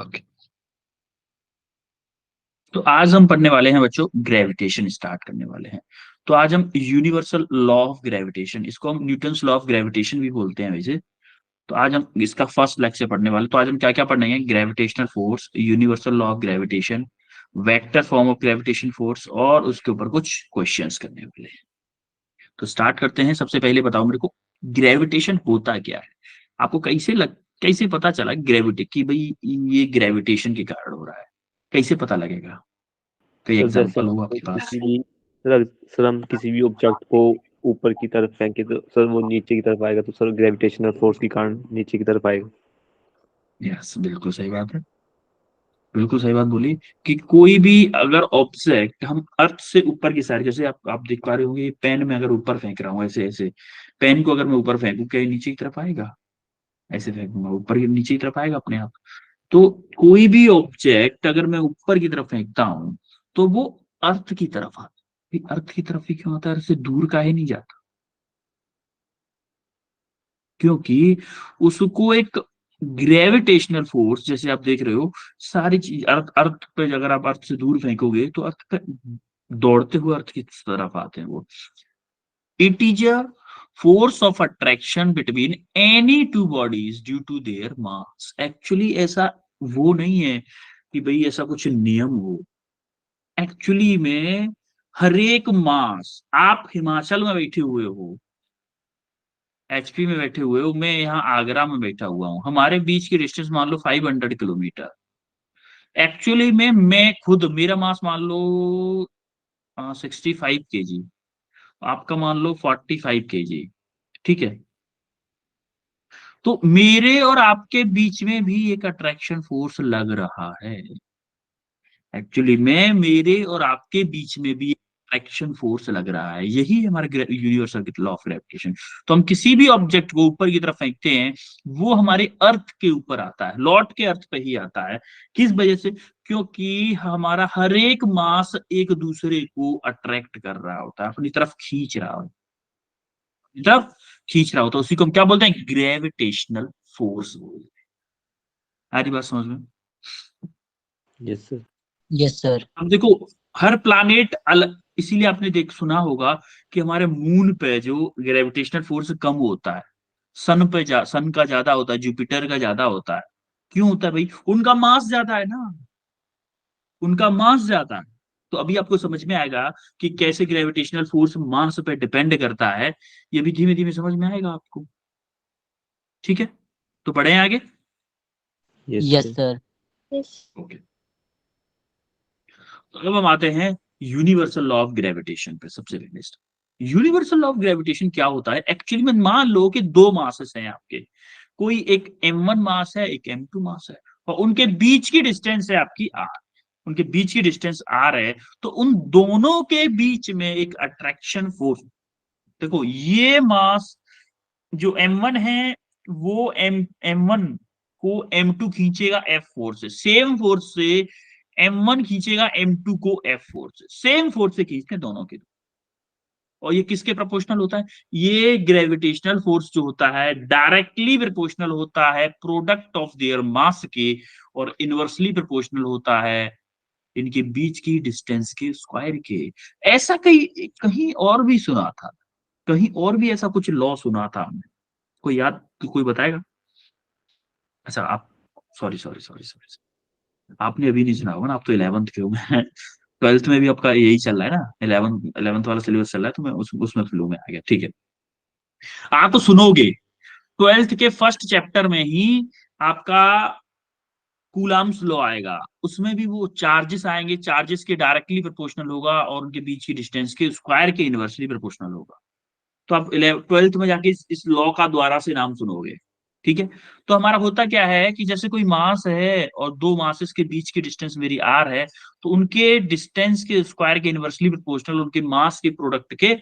Okay, तो आज हम पढ़ने वाले हैं बच्चों, ग्रेविटेशन स्टार्ट करने वाले हैं। तो आज हम यूनिवर्सल लॉ ऑफ ग्रेविटेशन, इसको हम न्यूटन्स लॉ ऑफ ग्रेविटेशन भी बोलते हैं वैसे। तो आज हम इसका फर्स्ट लेक्चर पढ़ने वाले। तो आज हम क्या क्या पढ़ेंगे? Gravitational force, universal law of gravitation, vector form of gravitation force, और उसके ऊपर कुछ क्वेश्चंस करने वाले हैं। तो स्टार्ट करते हैं। सबसे पहले बताओ मेरे को, ग्रेविटेशन होता क्या है? आपको कैसे पता चला ग्रेविटी की भाई ये ग्रेविटेशन के कारण हो रहा है? कैसे पता लगेगा? कोई सर जैसे एग्जांपल हो हम आपके पास? किसी भी सर हम किसी भी ऑब्जेक्ट को ऊपर की तरफ फेंके तो सर वो नीचे की तरफ आएगा, तो सर ग्रेविटेशनल फोर्स के कारण नीचे की तरफ आएगा। यस, बिल्कुल सही बात है। बिल्कुल सही बात बोली कि कोई भी अगर ऑब्जेक्ट हम अर्थ से ऊपर की साइड, जैसे आप देख पा रहे होंगे, पेन में अगर ऊपर फेंक रहा हूँ ऐसे ऐसे, पेन को अगर मैं ऊपर फेंकूं, क्या ये नीचे की तरफ आएगा? ऐसे फेंकूंगा ऊपर की, नीचे की तरफ आएगा अपने आप। तो कोई भी ऑब्जेक्ट अगर मैं ऊपर की तरफ फेंकता हूं तो वो अर्थ की तरफ आता है। अर्थ की तरफ ही क्यों आता है? अर्थ से दूर काहे नहीं जाता? क्योंकि उसको एक ग्रेविटेशनल फोर्स, जैसे आप देख रहे हो, सारी चीज अर्थ अर्थ पे, अगर आप अर्थ से दूर फेंकोगे तो अर्थ पे दौड़ते हुए अर्थ की तरफ आते हैं वो। It is a force of attraction between any two bodies due to their mass. Actually ऐसा वो नहीं है कि भाई ऐसा कुछ नियम हो। एक्चुअली में हर एक मास, आप हिमाचल में बैठे हुए हो, एचपी में बैठे हुए हो, मैं यहाँ आगरा में बैठा हुआ हूँ, हमारे बीच की डिस्टेंस मान लो 500 किलोमीटर। एक्चुअली में मैं खुद, मेरा मास मान लो 65 kg, आपका मान लो 45 kg, ठीक है? तो मेरे और आपके बीच में भी एक अट्रैक्शन फोर्स लग रहा है। एक्चुअली में मेरे और आपके बीच में भी अट्रैक्शन फोर्स लग रहा है। यही है हमारा यूनिवर्सल लॉ ऑफ ग्रेविटेशन। तो हम किसी भी ऑब्जेक्ट को ऊपर की तरफ फेंकते हैं, वो हमारे अर्थ के ऊपर आता है, लौट के अर्थ पे ही आता है। किस वजह से? क्योंकि हमारा हर एक मास एक दूसरे को अट्रैक्ट कर रहा होता है, अपनी तरफ खींच रहा होता है, अपनी तरफ खींच रहा होता है। उसी को हम क्या बोलते हैं? ग्रेविटेशनल फोर्स बोलते हैं। आ रही बात समझ में? Yes sir. Yes sir. अब देखो, हर प्लानेट अलग, इसीलिए आपने देख सुना होगा कि हमारे मून पे जो ग्रेविटेशनल फोर्स कम होता है, सन का ज्यादा होता है, जुपिटर का ज्यादा होता है। क्यों होता है भाई? उनका मास ज्यादा है ना, उनका मास ज्यादा है। तो अभी आपको समझ में आएगा कि कैसे ग्रेविटेशनल फोर्स मास पे डिपेंड करता है। ये भी धीमे धीमे समझ में आएगा आपको। ठीक है, तो बढ़े आगे। Yes yes sir. Sir. Okay, तो अब हम आते हैं यूनिवर्सल लॉ ऑफ ग्रेविटेशन पे। सबसे पहले यूनिवर्सल लॉ ऑफ ग्रेविटेशन क्या होता है? एक्चुअली में मान लो कि दो मासेस हैं आपके, कोई एक m1 मास है, एक m2 मास है, और उनके बीच की डिस्टेंस है आपकी r। उनके बीच की डिस्टेंस r है, तो उन दोनों के बीच में एक अट्रैक्शन फोर्स। देखो, ये मास जो m1 है, वो m1 को m2 खींचेगा f फोर्स से, सेम फोर्स से m1 खींचेगा m2 को f फोर्स से, सेम फोर्स से खींचते हैं दोनों के। और ये किसके प्रोपोर्शनल होता है? ये ग्रेविटेशनल फोर्स जो होता है डायरेक्टली प्रोपोर्शनल होता है प्रोडक्ट ऑफ देयर मास के, और इनवर्सली प्रोपोर्शनल होता है इनके बीच की डिस्टेंस के स्क्वायर के। ऐसा कहीं कहीं और भी सुना था, कहीं और भी ऐसा कुछ लॉ सुना था हमने। कोई याद, कोई बताएगा? अच्छा आप, सॉरी सॉरी सॉरी सॉरी, आपने अभी नहीं सुना होगा ना, आप तो 11th के हो। मैं 12th में भी आपका यही चल रहा है ना, 11th वाला सिलेबस चल रहा है, तो मैं उसमें फ्लो में आ गया। ठीक है, आप सुनोगे 12th के फर्स्ट चैप्टर में ही आपका कूलाम्स लॉ आएगा। उसमें भी वो चार्जेस आएंगे, चार्जेस के डायरेक्टली प्रोपोर्शनल होगा और उनके बीच की डिस्टेंस के स्क्वायर के इनवर्सली प्रोपोर्शनल होगा। तो आप 12th में जाके इस लॉ का द्वारा से नाम सुनोगे। ठीक है, तो हमारा होता क्या है कि जैसे कोई मास है और दो मासेस के बीच की डिस्टेंस मेरी आर है, तो उनके डिस्टेंस के स्क्वायर के इनवर्सली प्रोपोर्शनल उनके मास के प्रोडक्ट के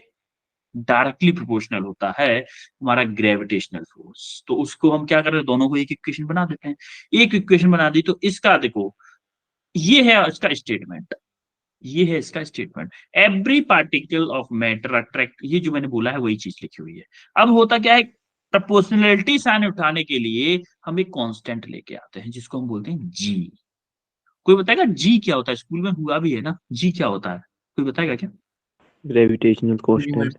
डायरेक्टली प्रोपोर्शनल होता है हमारा ग्रेविटेशनल फोर्स। तो उसको हम क्या कर रहे हैं, दोनों को एक इक्वेशन बना देते हैं। एक इक्वेशन बना दी तो इसका देखो, ये है इसका स्टेटमेंट, ये है इसका statement. Every particle of matter attract, ये जो मैंने बोला है वही चीज लिखी हुई है। अब होता क्या है, प्रोपोर्शनैलिटी साइन उठाने के लिए हम एक कांस्टेंट लेके आते हैं जिसको हम बोलते हैं जी। कोई बताएगा जी क्या होता है? स्कूल में हुआ भी है ना, जी क्या होता है? कोई बताएगा क्या? Gravitational constant.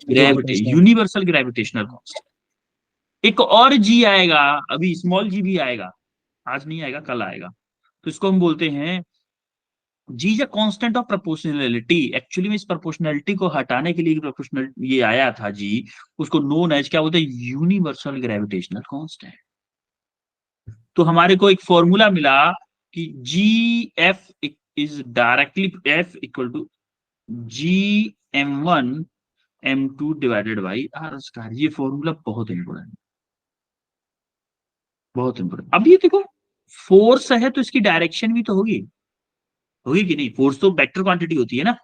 Gravity, universal gravitational constant. एक और जी आएगा, अभी स्मॉल जी भी आएगा, आज नहीं आएगा, कल आएगा। तो इसको हम बोलते हैं G is a constant of proportionality. Actually में इस प्रोपोर्शनैलिटी को हटाने के लिए प्रोपोर्शनल ये आया था जी, उसको नोन एज क्या बोलते हैं? Universal gravitational constant. तो हमारे को एक फॉर्मूला मिला कि G F is directly F equal to G M1 M2 divided by R square. ये फॉर्मूला बहुत इंपॉर्टेंट, बहुत इंपॉर्टेंट। अब ये देखो, फोर्स है तो इसकी डायरेक्शन भी तो होगी, होगी कि नहीं? फोर्स तो वेक्टर क्वांटिटी होती है ना।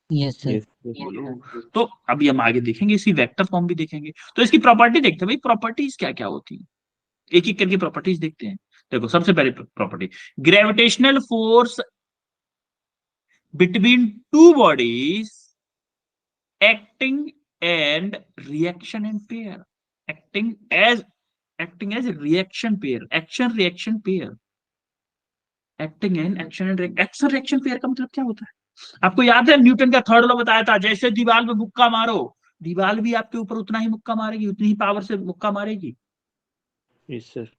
Yes sir. यस। बोलो। तो अभी हम आगे देखेंगे, इसकी वेक्टर फॉर्म भी देखेंगे। तो इसकी प्रॉपर्टी देखते हैं भाई, प्रॉपर्टीज क्या क्या होती है, एक एक करके प्रॉपर्टीज देखते हैं। देखो सबसे पहले property, gravitational force between two bodies acting and reaction in pair, acting as reaction pair, action reaction pair, acting and action and action reaction pair का मतलब क्या होता है? आपको याद है न्यूटन का थर्ड लॉ बताया था, जैसे दीवार में मुक्का मारो, दीवार भी आपके ऊपर उतना ही मुक्का मारेगी, उतनी ही पावर से मुक्का मारेगी। Yes sir.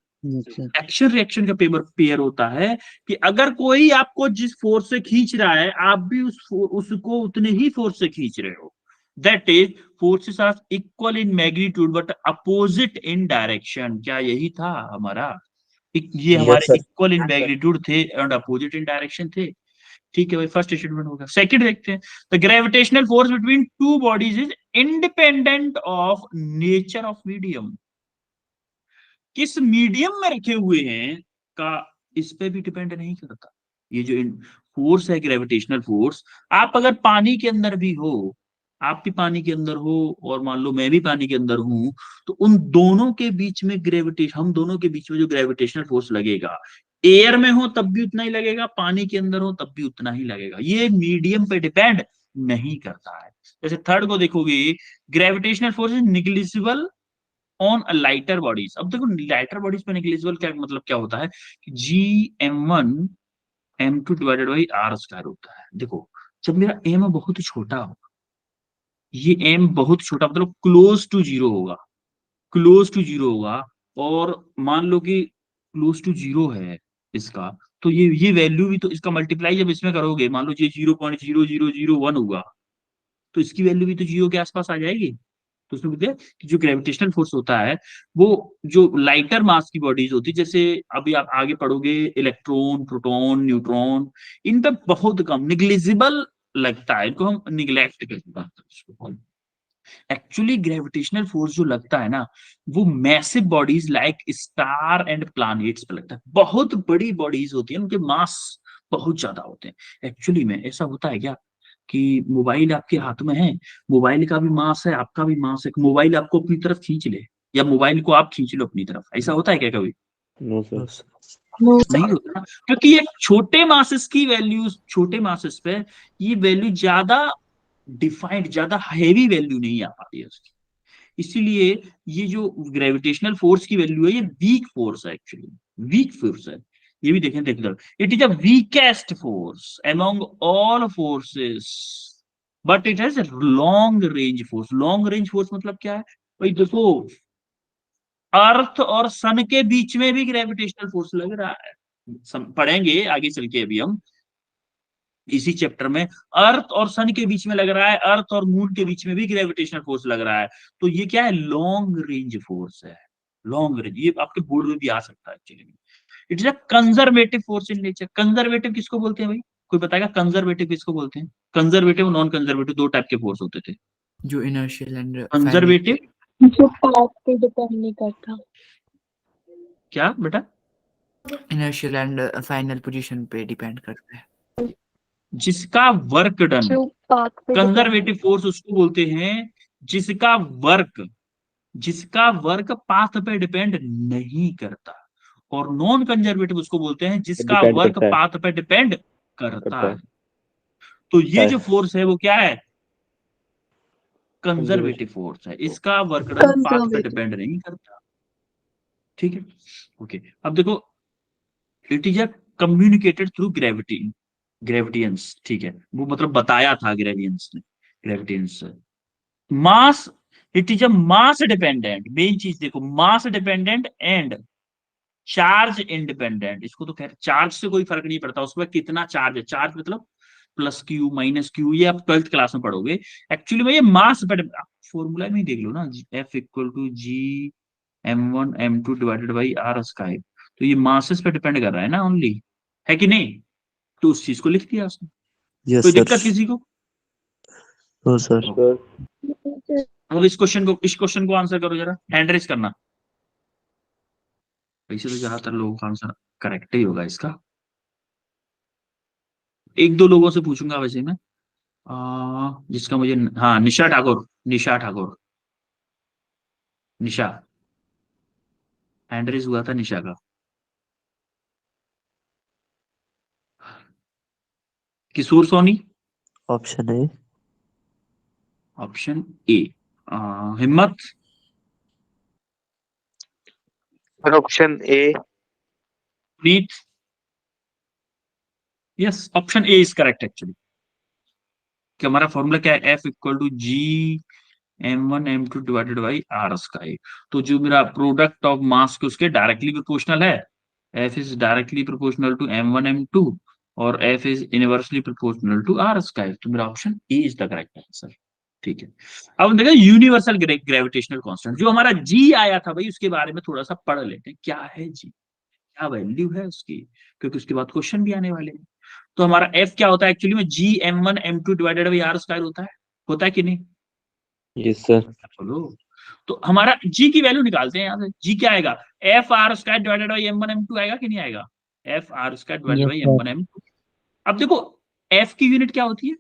एक्शन रिएक्शन का पेपर पेयर होता है कि अगर कोई आपको जिस फोर्स से खींच रहा है, आप भी उसको उतने ही फोर्स से खींच रहे हो। That is forces are equal in magnitude but opposite in direction. क्या यही था हमारा? ये हमारे इक्वल इन मैग्नीट्यूड थे एंड अपोजिट इन डायरेक्शन थे। ठीक है भाई, फर्स्ट स्टेटमेंट होगा। सेकंड देखते हैं, the gravitational force between two bodies is independent of nature of medium. किस मीडियम में रखे हुए हैं का इस पे भी डिपेंड नहीं करता। ये जो फोर्स है ग्रेविटेशनल फोर्स, आप अगर पानी के अंदर भी हो, आप भी पानी के अंदर हो और मान लो मैं भी पानी के अंदर हूं, तो उन दोनों के बीच में ग्रेविटेशन, हम दोनों के बीच में जो ग्रेविटेशनल फोर्स लगेगा, एयर में हो तब भी उतना ही लगेगा, पानी के अंदर हो तब भी उतना ही लगेगा। ये मीडियम पे डिपेंड नहीं करता है। जैसे थर्ड को देखोगे, gravitational force is negligible on lighter bodies. अब देखो लाइटर बॉडीज पे निग्लिजिबल क्या मतलब, क्या होता है कि G M1 M2 divided by R square होता है। देखो जब मेरा एम बहुत ही छोटा हो, ये एम बहुत छोटा मतलब क्लोज टू जीरो होगा, क्लोज टू जीरो होगा, और मान लो कि क्लोज टू जीरो है इसका, तो ये वैल्यू भी तो इसका मल्टीप्लाई जब इसमें करोगे, मान लो ये 0.0001 हुआ, तो इसकी वैल्यू भी तो जीरो के आसपास आ जाएगी। तो उसमें बोलते हैं कि जो ग्रेविटेशनल फोर्स होता है वो जो लाइटर मास की बॉडीज होती है, जैसे अभी आप आगे पढ़ोगे इलेक्ट्रॉन, प्रोटॉन, न्यूट्रॉन, इन पे बहुत कम निग्लिजिबल लगता है, इनको हम निग्लेक्ट करते हैं। एक्चुअली ग्रेविटेशनल फोर्स जो लगता है ना, वो massive bodies like star and planets पे लगता है। बहुत बड़ी बॉडीज होती है, उनके मास बहुत ज्यादा होते हैं। एक्चुअली में ऐसा होता है क्या कि मोबाइल आपके हाथ में है, मोबाइल का भी मास है, आपका भी मास है, मोबाइल आपको अपनी तरफ खींच ले या मोबाइल को आप खींच लो अपनी तरफ, ऐसा होता है क्या कभी? No sir. नहीं होता ना, क्योंकि ये छोटे मासेस की वैल्यूज, छोटे मासेस पे ये वैल्यू ज्यादा डिफाइंड, ज्यादा हैवी वैल्यू नहीं आ पाती है उसकी। इसीलिए ये जो ग्रेविटेशनल फोर्स की वैल्यू है, ये वीक फोर्स है, एक्चुअली वीक फोर्स है। ये भी देखें, देखो it is a weakest force among all forces but it has long range force. Long range force मतलब क्या है भाई? देखो अर्थ और सन के बीच में भी ग्रेविटेशनल फोर्स लग रहा है, पढ़ेंगे आगे चल के अभी हम इसी चैप्टर में। अर्थ और सन के बीच में लग रहा है, अर्थ और मून के बीच में भी ग्रेविटेशनल फोर्स लग रहा है। तो ये क्या है? लॉन्ग रेंज फोर्स है, लॉन्ग रेंज। ये आपके बोर्ड में भी आ सकता है actually. It is a conservative force in nature. Conservative किसको बोलते हैं भाई? कोई बताएगा कंजर्वेटिव किसको बोलते हैं? कंजर्वेटिव, नॉन कंजर्वेटिव, दो टाइप के फोर्स होते थे। जो इनर्शियल एंड कंजर्वेटिव जो पाथ पे डिपेंड नहीं करता। क्या बेटा? इनर्शियल एंड फाइनल पोजीशन पे डिपेंड करता है। जिसका वर्क डन। जो पाथ पे कंजर्वेटिव फोर्स उसको बोलते हैं जिसका वर्क, जिसका वर्क पाथ पे डिपेंड नहीं करता। और नॉन कंजर्वेटिव उसको बोलते हैं जिसका डिपेंड वर्क करता है। पाथ पे डिपेंड करता करता है। है। तो ये जो फोर्स है वो क्या है? कंजर्वेटिव फोर्स है, इसका वर्क डन पाथ पे Conservative. डिपेंड नहीं करता। ठीक है, ओके। अब देखो, it is a communicated through gravity, gravitons, ठीक है, वो मतलब बताया था ग्रेवियंस ने, gravitons mass, it is a mass dependent, main चीज देखो, mass dependent and charge independent. इसको तो खैर चार्ज से कोई फर्क नहीं पड़ता, उसमें कितना चार्ज है, चार्ज मतलब प्लस क्यू माइनस क्यू, ये आप 12th क्लास में पढ़ोगे। एक्चुअली में ये मास पर, फॉर्मूला में ही देख लो ना, F equal to G m1 m2 divided by R square, तो ये मासेस पे डिपेंड कर रहा है ना ओनली, है कि नहीं? तो उस चीज को लिख दिया उसने। यस कोई सर। दिक्कत किसी को? No sir. अब इस क्वेश्चन को आंसर करो जरा, हैंड रेज करना। वैसे तो ज्यादातर लोगों का आंसर करेक्ट ही होगा इसका, एक दो लोगों से पूछूंगा वैसे मैं, जिसका मुझे, हाँ, निशा ठाकुर, निशा ठाकुर, निशा, हैंड रेज हुआ था निशा का। किशोर सोनी, ऑप्शन है। Option A. Himmat, option A. Preet, yes, option A is correct actually. कि हमारा फॉर्मूला क्या है, F equal to G m1 m2 divided by R square. तो जो मेरा प्रोडक्ट ऑफ मास के उसके डायरेक्टली प्रोपोर्शनल है, F is directly proportional to m1 m2 और F is inversely proportional to are square. तो मेरा option A is the correct answer. ठीक है, अब देखो यूनिवर्सल ग्रेविटेशनल कांस्टेंट, जो हमारा जी आया था भाई, उसके बारे में थोड़ा सा पढ़ लेते हैं, क्या है जी, क्या वैल्यू है उसकी, क्योंकि उसके बाद क्वेश्चन भी आने वाले हैं। तो हमारा एफ क्या होता है एक्चुअली में, G m1 m2 divided by R square होता है कि नहीं? Yes sir. चलो, तो हमारा जी की वैल्यू निकालते हैं यहाँ से। जी क्या आएगा, F R square divided by m1 m2 आएगा कि नहीं आएगा? F R square divided by m1 m2। अब देखो, एफ की यूनिट क्या होती है,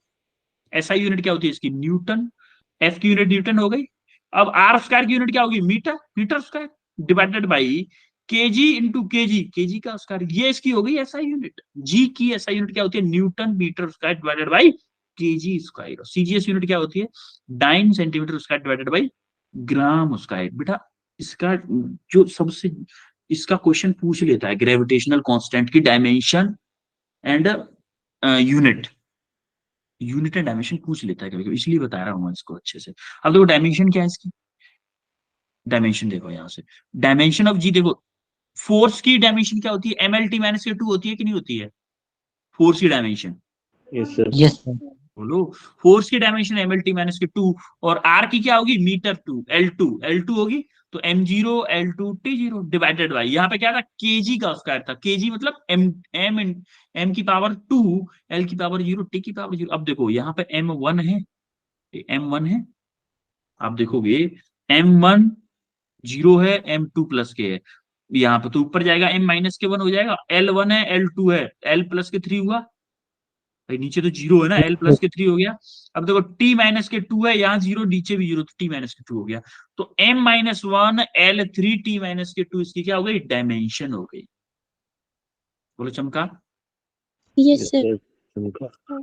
एसआई यूनिट क्या होती है इसकी, न्यूटन, एफ की यूनिट न्यूटन हो गई। अब आर स्क्वायर की यूनिट क्या होगी, metre, metre square divided by kg into kg, kg का स्क्वायर, ये इसकी हो गई एसआई यूनिट। जी की एसआई यूनिट क्या होती है, newton metre square divided by kg square. CGS unit क्या होती है, dyne centimetre square divided by gram square. बेटा इसका जो सबसे, इसका क्वेश्चन पूछ लेता है ग्रेविटेशनल कांस्टेंट की dimension and unit, unit and dimension पूछ लेता है कभी कभी, इसलिए बता रहा हूं मैं इसको अच्छे से। अब देखो डायमेंशन क्या है इसकी, डायमेंशन देखो यहाँ से, डायमेंशन ऑफ जी देखो, फोर्स की डायमेंशन क्या होती है, MLT माइनस के 2 होती है कि नहीं होती है, फोर्स की dimension, yes sir. Yes sir. बोलो, फोर्स की डायमेंशन MLT माइनस के 2, और आर की क्या होगी, मीटर 2, L2 होगी, तो m0 L2 T0 divided by, यहाँ पे क्या था, केजी का स्क्वायर था, केजी मतलब m की पावर 2, L की पावर 0, T की पावर 0। अब देखो यहाँ पे m1 है, m1 है, आप देखोगे m1 0 है, m2 प्लस के है, यहाँ पे तो ऊपर जाएगा, m माइनस के 1 हो जाएगा, L1 है, L2 है, L प्लस के 3 हुआ भाई, नीचे तो 0 है ना, L प्लस के 3 हो गया। अब देखो T माइनस के 2 है, यहाँ 0, नीचे भी 0, तो T माइनस के 2 हो गया, तो m-1 L3 T माइनस के 2 इसकी क्या हो गई, डायमेंशन हो गई। बोलो चमका। Yes, yes sir. सर।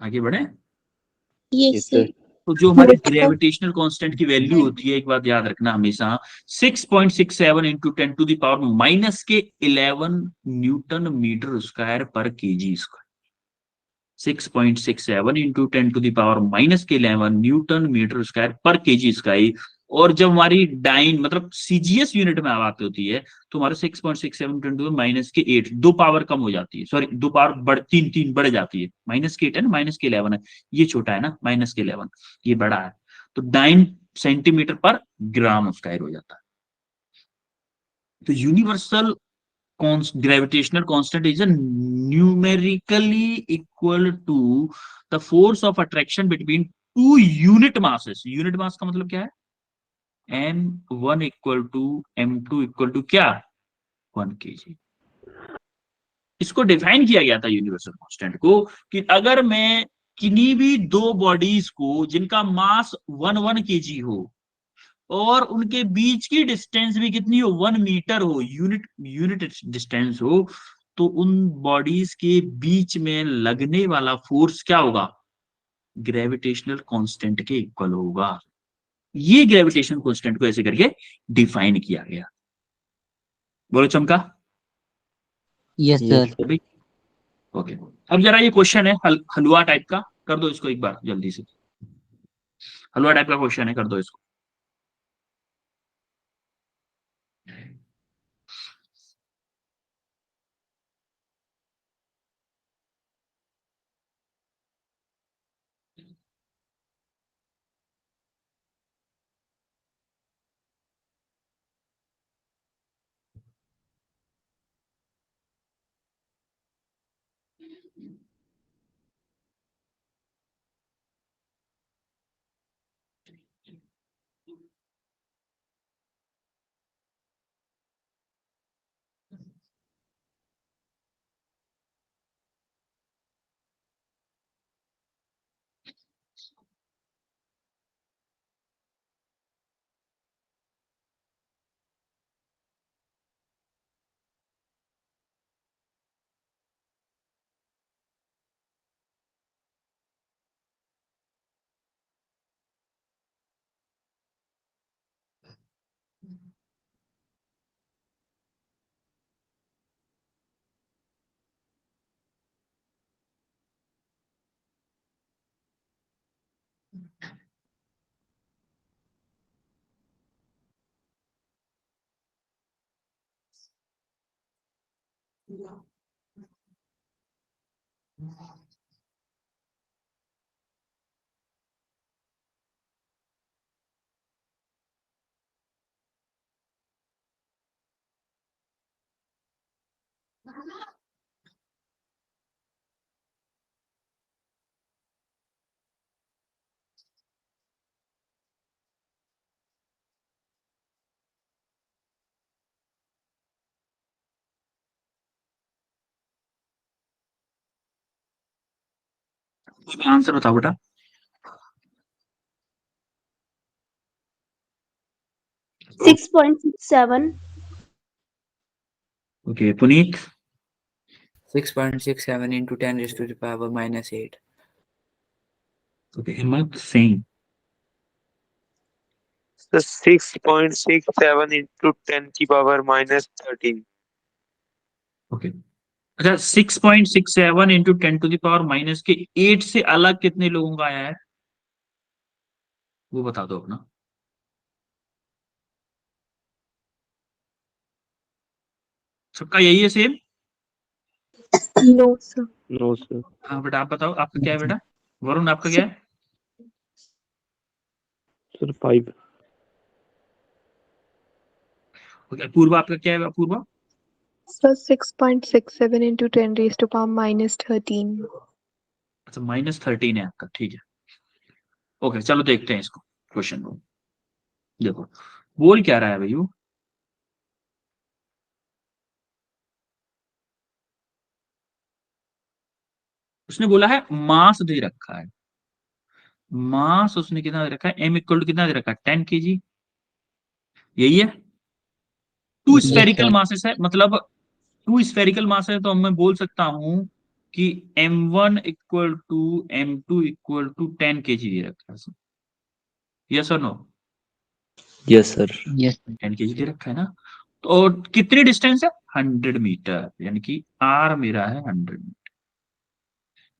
आगे बढ़े। Yes, yes sir. सर। तो जो हमारी ग्रेविटेशनल कांस्टेंट की वैल्यू होती है, एक बात याद रखना हमेशा, 6.67 into 10 to the power minus के 11 न्यूटन मीटर स्क्वायर पर kg square. 6.67 into 10 to the power minus के 11 न्यूटन मीटर स्क्वायर पर केजी स्क्वायर। और जब हमारी डाइन मतलब सीजीएस यूनिट में बात होती है, तो हमारे 6.67 टू माइनस के 8, 2 पावर कम हो जाती है, सॉरी 2 पावर बढ़, 3 बढ़ जाती है, माइनस के 8 है ना, माइनस के 11 है, ये छोटा है ना, माइनस के 11 ये बड़ा है, तो 9 सेंटीमीटर पर ग्राम स्क्वायर हो जाता है। तो universal gravitational constant is a numerically equal to the force of attraction between two unit masses। unit mass का मतलब क्या है, m1 equal to m2 equal to क्या, 1 kg। इसको डिफाइन किया गया था यूनिवर्सल कांस्टेंट को, कि अगर मैं किन्हीं भी दो बॉडीज को जिनका मास 1 kg हो और उनके बीच की डिस्टेंस भी कितनी हो, 1 मीटर हो, यूनिट डिस्टेंस हो, तो उन बॉडीज के बीच में लगने वाला फोर्स क्या होगा, ग्रेविटेशनल कांस्टेंट के इक्वल होगा। ये ग्रेविटेशनल कांस्टेंट को ऐसे करके डिफाइन किया गया। बोलो चमका। Yes yes sir. Sir. Okay, अब जरा ये क्वेश्चन है हलवा टाइप का, कर दो इसको एक बार जल्दी से। हलवा टाइप का क्वेश्चन है, कर दो इसको। आंसर बताओ बेटा। है 6.67। Okay Puneet. 6.67 into 10 raised to the power minus 8. Okay हिम्मत सिंह। So 6.67 into 10 की पावर -13। ओके अच्छा, 6.67 into 10 to the power minus के 8 से अलग कितने लोगों का आया है, वो बता दो अपना। सबका यही है same. No sir. No sir. हाँ बेटा आप बताओ, आपका क्या है बेटा। वरुण आपका क्या है। सर 5। ओके पूर्वा आपका क्या है पूर्वा। So 6.67 into 10 raised to power minus 13. अच्छा -13 है आपका, ठीक है। ओके चलो देखते हैं इसको, क्वेश्चन को देखो बोल क्या रहा है भैया। उसने बोला है मास दे रखा है, मास उसने कितना दे रखा है, m इक्वल टू कितना दे रखा है 10 kg, यही है। Two Yes, spherical sir. Masses है, मतलब टू स्फेरिकल मास है तो मैं बोल सकता हूं कि m1 equal to m2 equal to 10 kg दे रखा है। यस और no. Yes sir. Yes. 10 kg दे रखा है ना। तो कितनी डिस्टेंस है 100 मीटर, यानी कि r मेरा है 100 मीटर।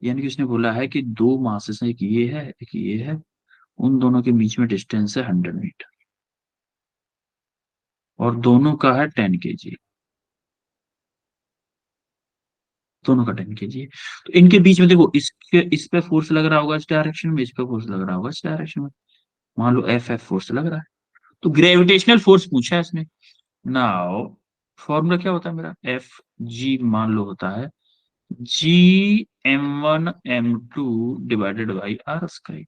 यानी कि उसने बोला है कि दो मासेस है, एक ये है एक ये है, उन दोनों के बीच में डिस्टेंस है 100 मीटर और दोनों का है 10 kg, दोनों का 10 kg है। तो इनके बीच में देखो, इसके इस पे फोर्स लग रहा होगा इस डायरेक्शन में, इस पे फोर्स लग रहा होगा इस डायरेक्शन में, मान लो एफ फोर्स लग रहा है। तो ग्रेविटेशनल फोर्स पूछा है इसने। नाउ फॉर्मूला क्या होता है मेरा, एफ जी मान लो होता है G m1 m2 divided by R square.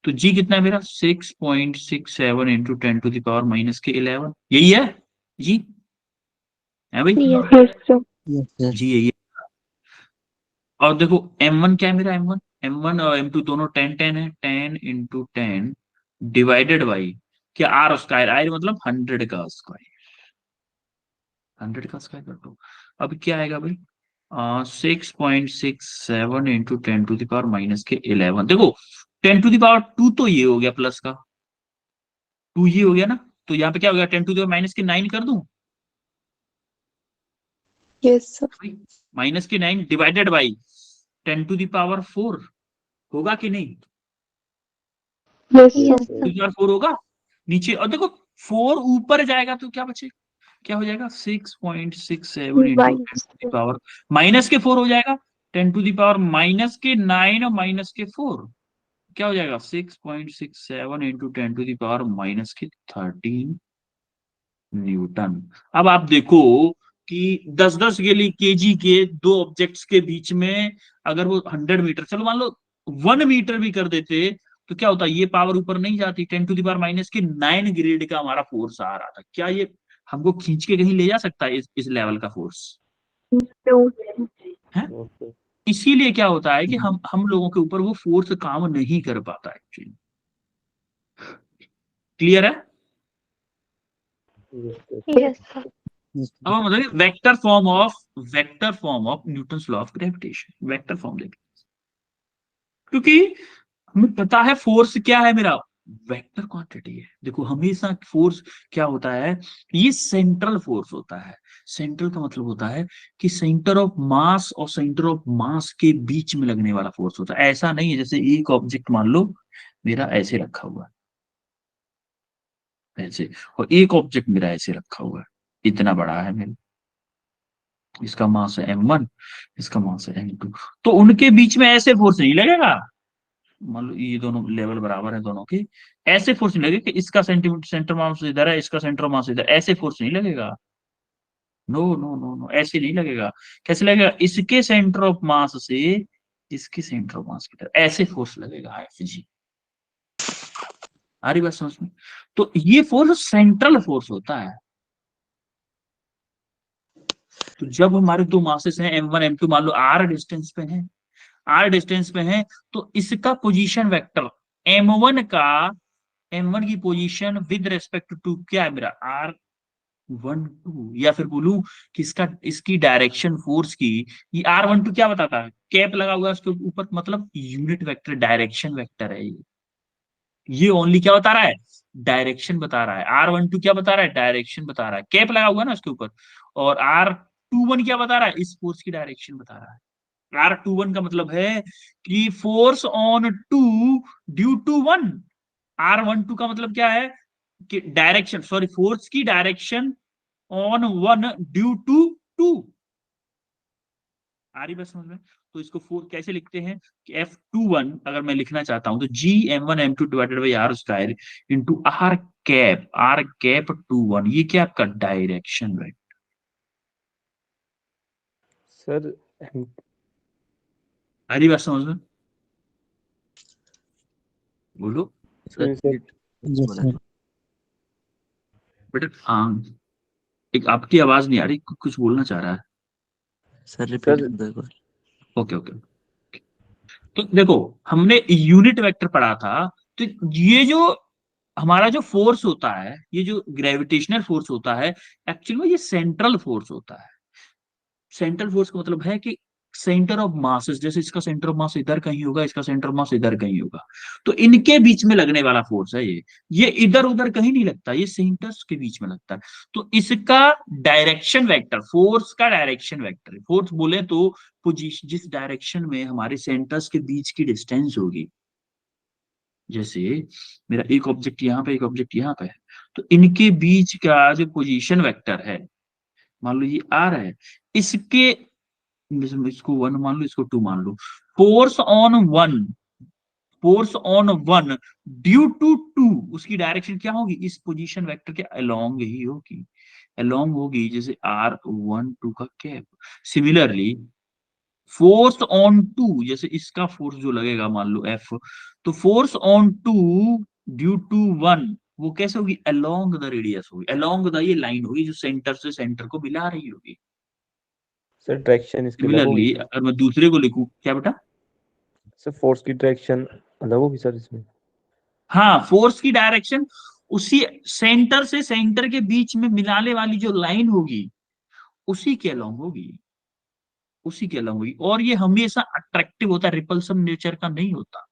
तो जी कितना है मेरा 6.67 इंटू 10 टू दावर माइनस के 11, यही है जी, है भाई। Yes sir. Yes, sir. जी यही है। और देखो m1 क्या है मेरा, m1 और m2 दोनों 10 है, 10 इंटू 10 डिवाइडेड बाई क्या आर स्क्वायर, आर मतलब 100 का स्क्वायर, 100 का स्क्वायर कर दो। अब क्या आएगा भाई, 6.67 इंटू 10⁻⁻11। देखो 10⁻2 तो ये हो गया प्लस का, 2 ये हो गया ना, तो यहाँ पे क्या हो गया, 10⁻⁻9 कर दूं, Yes, sir. -9 डिवाइडेड बाई 10⁻4 होगा कि नहीं, Yes, sir. Yes, sir. 4 होगा नीचे, और देखो 4 ऊपर जाएगा तो क्या बचेगा, क्या हो जाएगा 6.67 इंटू Minus 10⁻, माइनस के 4 हो जाएगा, 10⁻⁻9 और -4 क्या हो जाएगा 6.67 इंटू 10⁻⁻13 न्यूटन। अब आप देखो कि 10-10 केजी के दो ऑब्जेक्ट्स के बीच में अगर वो 100 मीटर, चलो मान लो 1 मीटर भी कर देते तो क्या होता, ये पावर ऊपर नहीं जाती, 10⁻⁹ ग्रेड का हमारा फोर्स आ रहा था, क्या ये हमको खींच के कहीं ले जा सकता है इस लेवल का फोर्स no. है? No, sir. इसीलिए क्या होता है कि हम लोगों के ऊपर वो फोर्स काम नहीं कर पाता एक्चुअली। क्लियर है? Yes, sir. Yes, sir. अब हम बताएंगे vector form of Newton's law of gravitation, vector form देखें, क्योंकि हमें पता है फोर्स क्या है, मेरा वेक्टर क्वांटिटी है। देखो हमेशा फोर्स क्या होता है, ये सेंट्रल फोर्स होता है। सेंट्रल का मतलब होता है कि सेंटर ऑफ मास और सेंटर ऑफ मास के बीच में लगने वाला फोर्स होता है। ऐसा नहीं है जैसे एक ऑब्जेक्ट मान लो मेरा ऐसे रखा हुआ है, ऐसे, और एक ऑब्जेक्ट मेरा ऐसे रखा हुआ है, इतना बड़ा है मेरा, इसका मास है m1, इसका मास है m2, तो उनके बीच में ऐसे फोर्स नहीं लगेगा। मान लो ये दोनों लेवल बराबर है दोनों के, ऐसे फोर्स नहीं लगेगा कि इसका सेंटर मास इधर है, इसका सेंटर मास इधर, ऐसे फोर्स नहीं लगेगा। नो नो नो नो, ऐसे नहीं लगेगा। कैसे लगेगा, इसके सेंटर ऑफ मास से इसके सेंटर ऑफ मास की तरफ ऐसे फोर्स लगेगा, एफजी। आ रही बात समझ में? तो ये फोर्स सेंट्रल फोर्स होता है। तो जब हमारे दो मासेस हैं m1 m2, मान लो r डिस्टेंस पे हैं, r डिस्टेंस पे हैं, तो इसका पोजीशन वेक्टर m1 की पोजीशन विद रेस्पेक्ट टू क्या है मेरा r12, या फिर बोलूं कि इसकी डायरेक्शन फोर्स की, ये r12 क्या बताता है, कैप लगा हुआ है उसके ऊपर, मतलब यूनिट वेक्टर, डायरेक्शन वेक्टर है ये ओनली क्या बता रहा है, डायरेक्शन बता रहा है। r12 क्या बता रहा है, डायरेक्शन बता रहा है, कैप लगा हुआ है ना उसके ऊपर। और r21 क्या बता रहा है, इस फोर्स की डायरेक्शन बता रहा है। r21 का मतलब है कि force on 2 due to 1। r12 का मतलब क्या है कि डायरेक्शन, सॉरी, फोर्स की डायरेक्शन ऑन 1 ड्यू टू 2। आ रही बात समझ में? तो इसको फोर कैसे लिखते हैं कि F21 अगर मैं लिखना चाहता हूं तो G m1 m2 divided by r square into r cap 21, ये क्या आपका डायरेक्शन वेक्टर। Sir, आ रही बात समझ में? बोलो yes, sir. बेटा। हाँ, एक आपकी आवाज नहीं आ रही, कुछ बोलना चाह रहा है। सर रिपीट Sir, कर दो एक बार। Okay okay. तो देखो हमने यूनिट वेक्टर पढ़ा था, तो ये जो हमारा जो फोर्स होता है, ये जो ग्रेविटेशनल फोर्स होता है, एक्चुअली में ये सेंट्रल फोर्स होता है। सेंट्रल फोर्स का मतलब है कि सेंटर ऑफ मासेस, जैसे इसका सेंटर ऑफ मास इधर कहीं होगा, इसका सेंटर ऑफ मास इधर कहीं होगा, तो इनके बीच में लगने वाला फोर्स है ये इधर उधर कहीं नहीं लगता, ये सेंटर्स के बीच में लगता है। तो इसका डायरेक्शन वेक्टर, फोर्स का डायरेक्शन वेक्टर, फोर्स बोले तो पोजीशन, जिस डायरेक्शन में हमारे सेंटर्स के बीच की डिस्टेंस होगी, जैसे मेरा एक ऑब्जेक्ट यहाँ पे, एक ऑब्जेक्ट यहाँ पे है, तो इनके बीच का जो पोजीशन वेक्टर है, मान लो ये r है, इसके, इसको 1 मान लो, इसको 2 मान लो, फोर्स ऑन 1 ड्यू टू 2, उसकी डायरेक्शन क्या होगी, इस पोजीशन वेक्टर के अलोंग ही होगी, अलोंग होगी, जैसे r12 का कैप। सिमिलरली फोर्स ऑन 2, जैसे इसका फोर्स जो लगेगा मान लो F, तो फोर्स ऑन 2 ड्यू टू 1 वो कैसे होगी, अलोंग द रेडियस होगी, अलोंग द ये लाइन होगी जो सेंटर से सेंटर को मिला रही होगी। sir, direction इसकी अलग सिमिलरली होगी। अगर मैं दूसरे को लिखूं, क्या बेटा? Sir, force की direction अलग होगी sir इसमें। हाँ, फोर्स की डायरेक्शन उसी सेंटर से सेंटर के बीच में मिलाने वाली जो लाइन होगी उसी के अलोंग होगी। उसी के अलग होगी, और ये हमेशा अट्रैक्टिव होता है, रिपल्सिव नेचर का नहीं होता।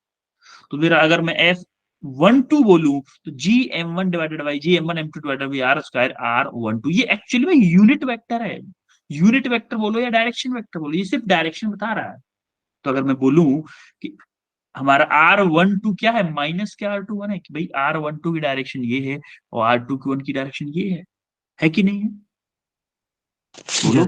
तो मेरा अगर मैं F12 बोलूं तो GM1 divided by GM1 M2 divided by R square R12, ये एक्चुअली में यूनिट वेक्टर है। यूनिट वेक्टर बोलो या डायरेक्शन वेक्टर बोलो, ये सिर्फ डायरेक्शन बता रहा है। तो अगर मैं बोलूं कि हमारा R12 क्या है, माइनस के R21 है, कि भाई R12 की डायरेक्शन ये है और R21 की डायरेक्शन ये है कि नहीं है? बोलो।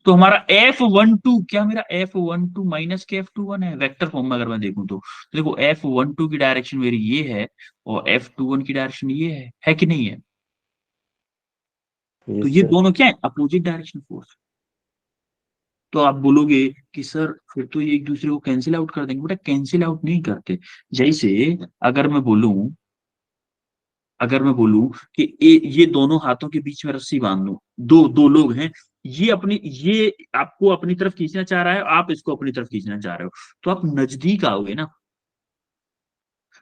तो हमारा F12 क्या, मेरा F12 माइनस के F21 है वेक्टर फॉर्म में अगर मैं देखूं तो देखो F12 की डायरेक्शन मेरी ये है और F21 की डायरेक्शन ये है कि नहीं है? तो ये दोनों क्या है, अपोजिट डायरेक्शन फोर्स। तो आप बोलोगे कि सर फिर तो ये एक दूसरे को कैंसिल आउट कर देंगे, बेटा कैंसिल आउट नहीं करते। जैसे अगर मैं बोलूं कि ये दोनों हाथों के बीच में रस्सी बांध लूं, दो दो लोग हैं, ये आपको अपनी तरफ खींचना चाह रहा है, आप इसको अपनी तरफ खींचना चाह रहे हो, तो आप नजदीक आओगे ना।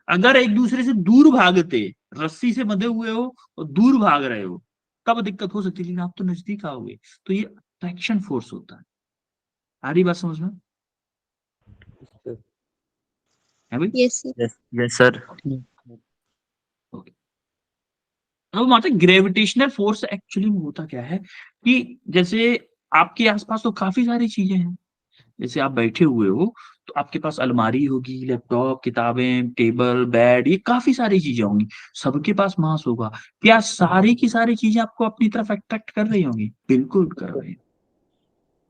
अगर एक दूसरे से दूर भागते, रस्सी से बंधे हुए हो और दूर भाग रहे हो, तब दिक्कत हो सकती है, लेकिन आप तो नजदीक आओगे। तो ये अट्रैक्शन फोर्स होता है। आ रही बात समझ में? है भाई? Yes, sir. Yes yes sir. Okay. अब माता ग्रेविटेशनल फोर्स एक्चुअली में होता क्या है कि जैसे आपके आसपास तो काफी सारी चीजें हैं, जैसे आप बैठे हुए हो तो आपके पास अलमारी होगी, लैपटॉप, किताबें, टेबल, बेड, ये काफी सारी चीजें होंगी, सबके पास मास होगा। क्या सारी की सारी चीजें आपको अपनी तरफ अट्रैक्ट कर रही होंगी? बिल्कुल कर रही हैं।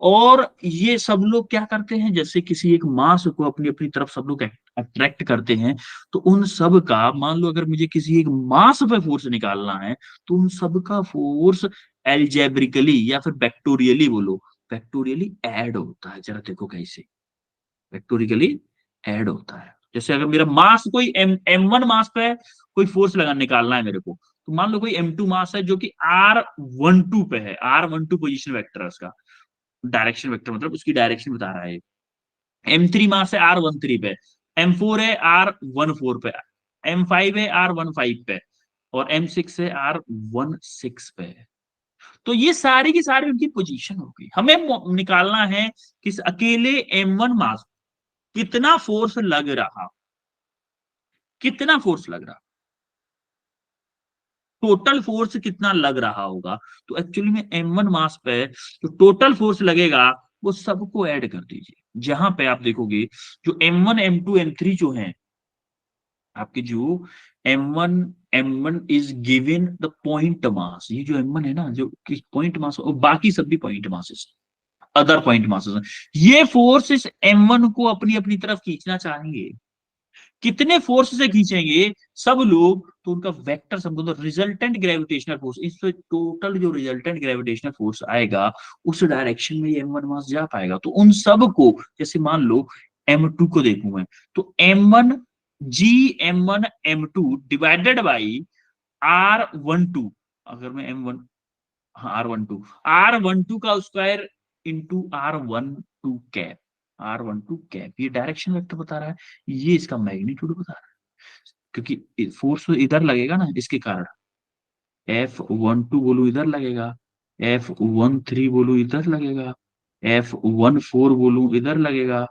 और ये सब लोग क्या करते हैं, जैसे किसी एक मास को अपनी अपनी तरफ सब लोग अट्रैक्ट करते हैं, तो उन सब का मान लो अगर मुझे किसी एक मास पे फोर्स निकालना है, तो उन सब का फोर्स एल्जेब्रिकली या फिर वेक्टोरियली बोलो, वेक्टोरियली ऐड होता है। जरा देखो कैसे वेक्टोरियली ऐड होता है। जैसे अगर मेरा मास कोई M1 मास पे है, कोई फोर्स लगा निकालना है मेरे को, तो मान लो कोई M2 मास है जो कि R12 पे है, R12 पोजीशन वेक्टर है उसका, डायरेक्शन वेक्टर मतलब उसकी डायरेक्शन बता रहा है। M3 मास है R13 पे, M4 है R14 पे, M5 है R15 पे, और M6 है R16 पे। तो ये सारी की सारी उनकी पोजीशन हो गई। हमें निकालना है कि अकेले M1 मास कितना फोर्स लग रहा, कितना फोर्स लग रहा, टोटल फोर्स कितना लग रहा होगा। तो एक्चुअली में M1 मास पे जो टोटल फोर्स लगेगा वो सबको ऐड कर दीजिए। जहां पे आप देखोगे जो M1 M2 M3 जो है आपके, जो M1 is given the point mass, ये जो M1 है ना, जो पॉइंट मास, और बाकी सब भी point masses, other point masses, ये फोर्स इस M1 को अपनी अपनी तरफ खींचना चाहेंगे। कितने फोर्स से खींचेंगे सब लोग, तो उनका वेक्टर समझो, तो रिजल्टेंट ग्रेविटेशनल फोर्स, इससे टोटल जो रिजल्टेंट ग्रेविटेशनल फोर्स आएगा उस डायरेक्शन में M1 मास जा पाएगा। तो उन सब को, जैसे मान लो M2 को देखूं मैं, तो M1 डिवाइडेड बाई R12, अगर मैं M1, हाँ R12 का स्क्वायर इंटू R12 कैप, ये डायरेक्शन वेक्टर बता रहा है, ये इसका मैग्नीट्यूड बता रहा है, क्योंकि फोर्स तो इधर लगेगा ना, इसके कारण F12 बोलू इधर लगेगा, F13 बोलू इधर लगेगा, F14 बोलू इधर लगेगा,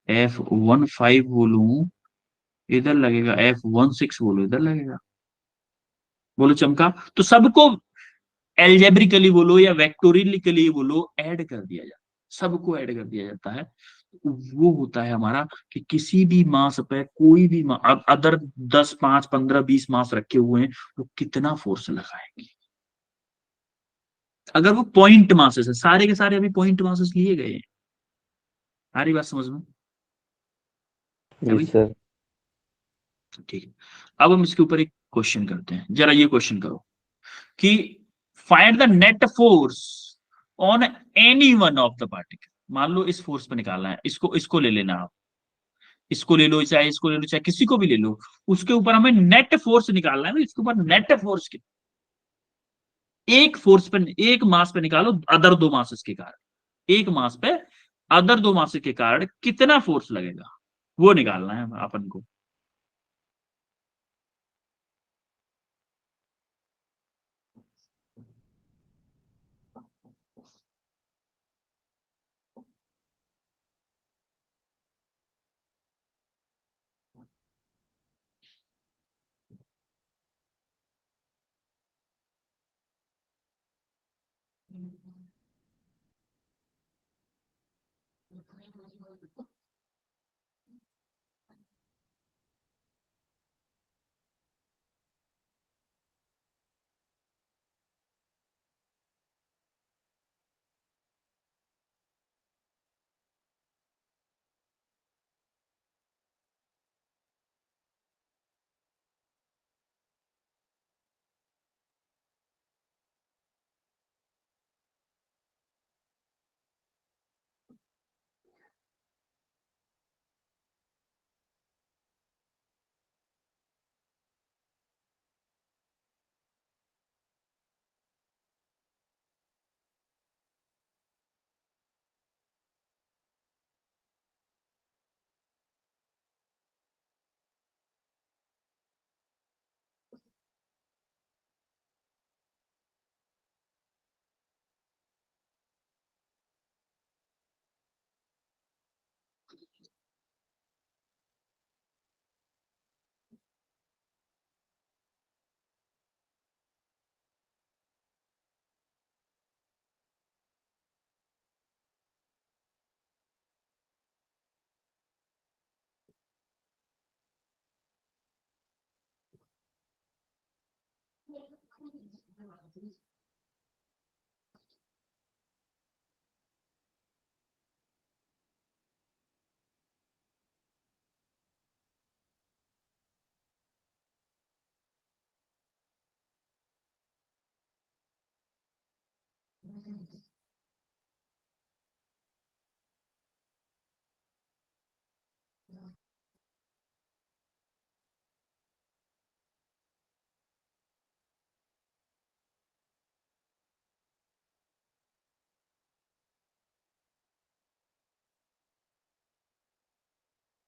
F15 बोलू इधर लगेगा, F16 बोलू इधर लगेगा। बोलो चमका। तो सबको एल्जेब्रिकली बोलो या वेक्टोरियली बोलो ऐड कर दिया जाता, सबको ऐड कर दिया जाता है। वो होता है हमारा कि किसी भी मास पे कोई भी अदर 10 5 15 20 मास रखे हुए हैं, वो कितना फोर्स लगाएंगे। अगर वो पॉइंट मासेस है, सारे के सारे अभी पॉइंट मासेस लिए गए हैं। सारी बात समझ में है भाई? Yes sir. ठीक है। अब हम इसके ऊपर एक क्वेश्चन करते हैं, जरा ये क्वेश्चन करो कि find the net force on any one of the particle. मान लो इस फोर्स पे निकालना है, इसको इसको ले लेना आप, इसको ले लो, चाहे इसको ले लो, चाहे किसी को भी ले लो, उसके ऊपर हमें नेट फोर्स निकालना है। इसके ऊपर नेट फोर्स एक फोर्स पे, एक मास पे निकालो अदर दो मासेस के कारण, एक मास पे अदर दो मासेस के कारण कितना फोर्स लगेगा, वो निकालना है अपन को।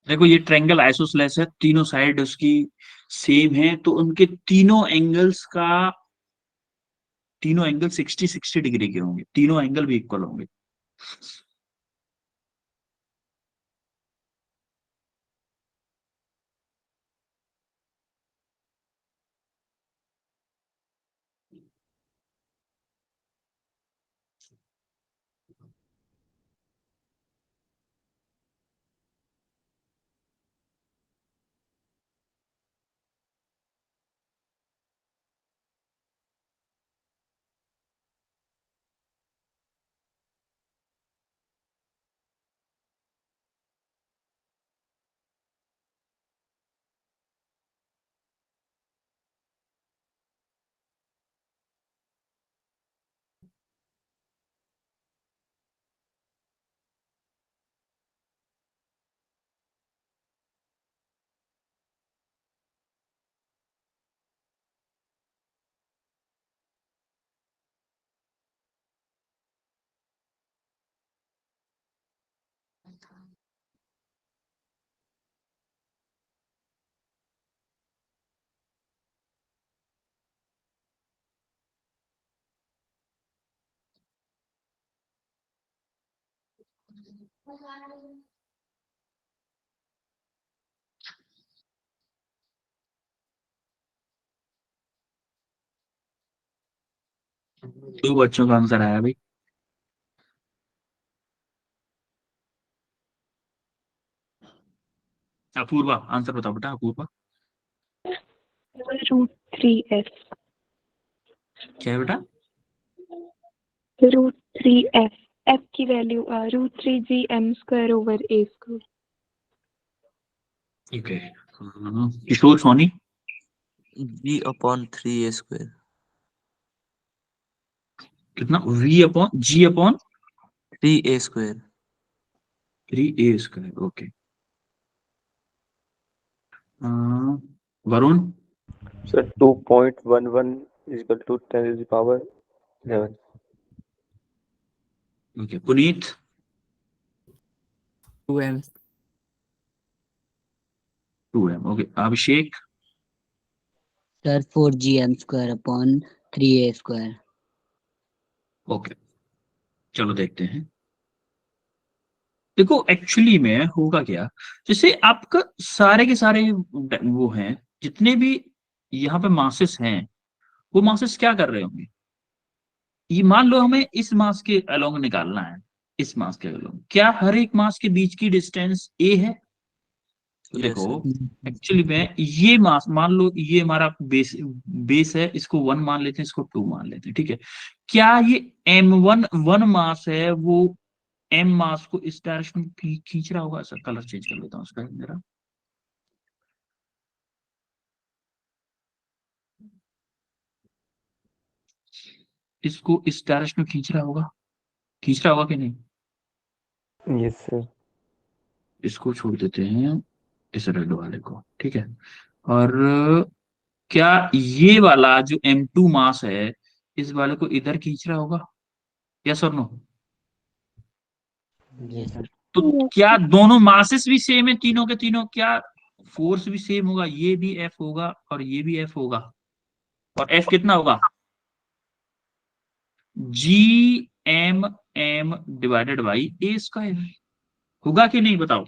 देखो ये ट्रायंगल आइसोसेलेस है, तीनों साइड उसकी सेम है, तो उनके तीनों एंगल 60-60 डिग्री के होंगे, तीनों एंगल भी इक्वल होंगे। दो बच्चों का आंसर आया भाई। अपूर्वा आंसर बताओ बेटा, अपूर्वा √3f क्या है बेटा? √3f f की वैल्यू √3gm² ठीक है। किशोर सोनी g/3a²। कितना? V/G/3 3a²। 3a²। Okay. Varun sir 2.11 is equal to 10 to the power 11. Okay. Puneet 2m। 2m। Okay. Abhishek Sir, 4gm² / 3a²। Okay. चलो देखते हैं। देखो एक्चुअली में होगा क्या, जैसे आपका सारे के सारे वो हैं, जितने भी यहाँ पे मासेस हैं, वो मासेस क्या कर रहे होंगे, ये मान लो हमें इस मास के अलोंग निकालना है, इस मास के अलोंग, क्या हर एक मास के बीच की डिस्टेंस a है? तो Yes, देखो sir. एक्चुअली में ये मास मान लो, ये हमारा बेस बेस है, इसको 1 मान लेते हैं, इसको 2 मान लेते हैं, ठीक है। क्या ये m1 मास है, वो m मास को इस डायरेक्शन में खींच रहा होगा? ऐसा कलर चेंज कर लेता हूँ उसका मेरा, इसको इस डायरेक्शन में खींच रहा होगा, खींच रहा होगा कि नहीं? Yes sir. इसको छोड़ देते हैं, इस रेड वाले को, ठीक है। और क्या ये वाला जो m2 मास है, इस वाले को इधर खींच रहा होगा? यस और नो? yes sir, तो Yes, क्या sir. दोनों मासेस भी सेम है तीनों के तीनों? क्या फोर्स भी सेम होगा? ये भी F होगा और ये भी F होगा, और F कितना होगा? GM divided by A square, होगा कि नहीं बताओ?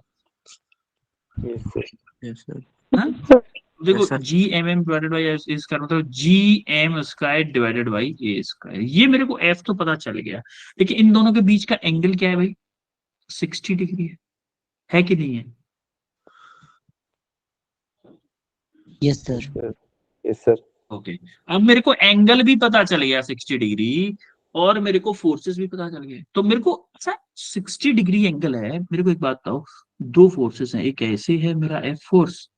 Yes sir. Yes, sir. हाँ? Sir. देखो Yes, sir. GM divided by A square मतलब GM square divided by A square. ये मेरे को F तो पता चल गया, लेकिन इन दोनों के बीच का एंगल क्या है भाई? 60 डिग्री है कि नहीं है? yes sir, yes sir. Okay, अब मेरे को एंगल भी पता चल गया 60 डिग्री, और मेरे को फोर्सेस भी पता चल गए। तो मेरे को अच्छा 60 डिग्री एंगल है, मेरे को एक बात बताओ, दो फोर्सेस हैं, एक ऐसे है मेरा एफ फोर्स,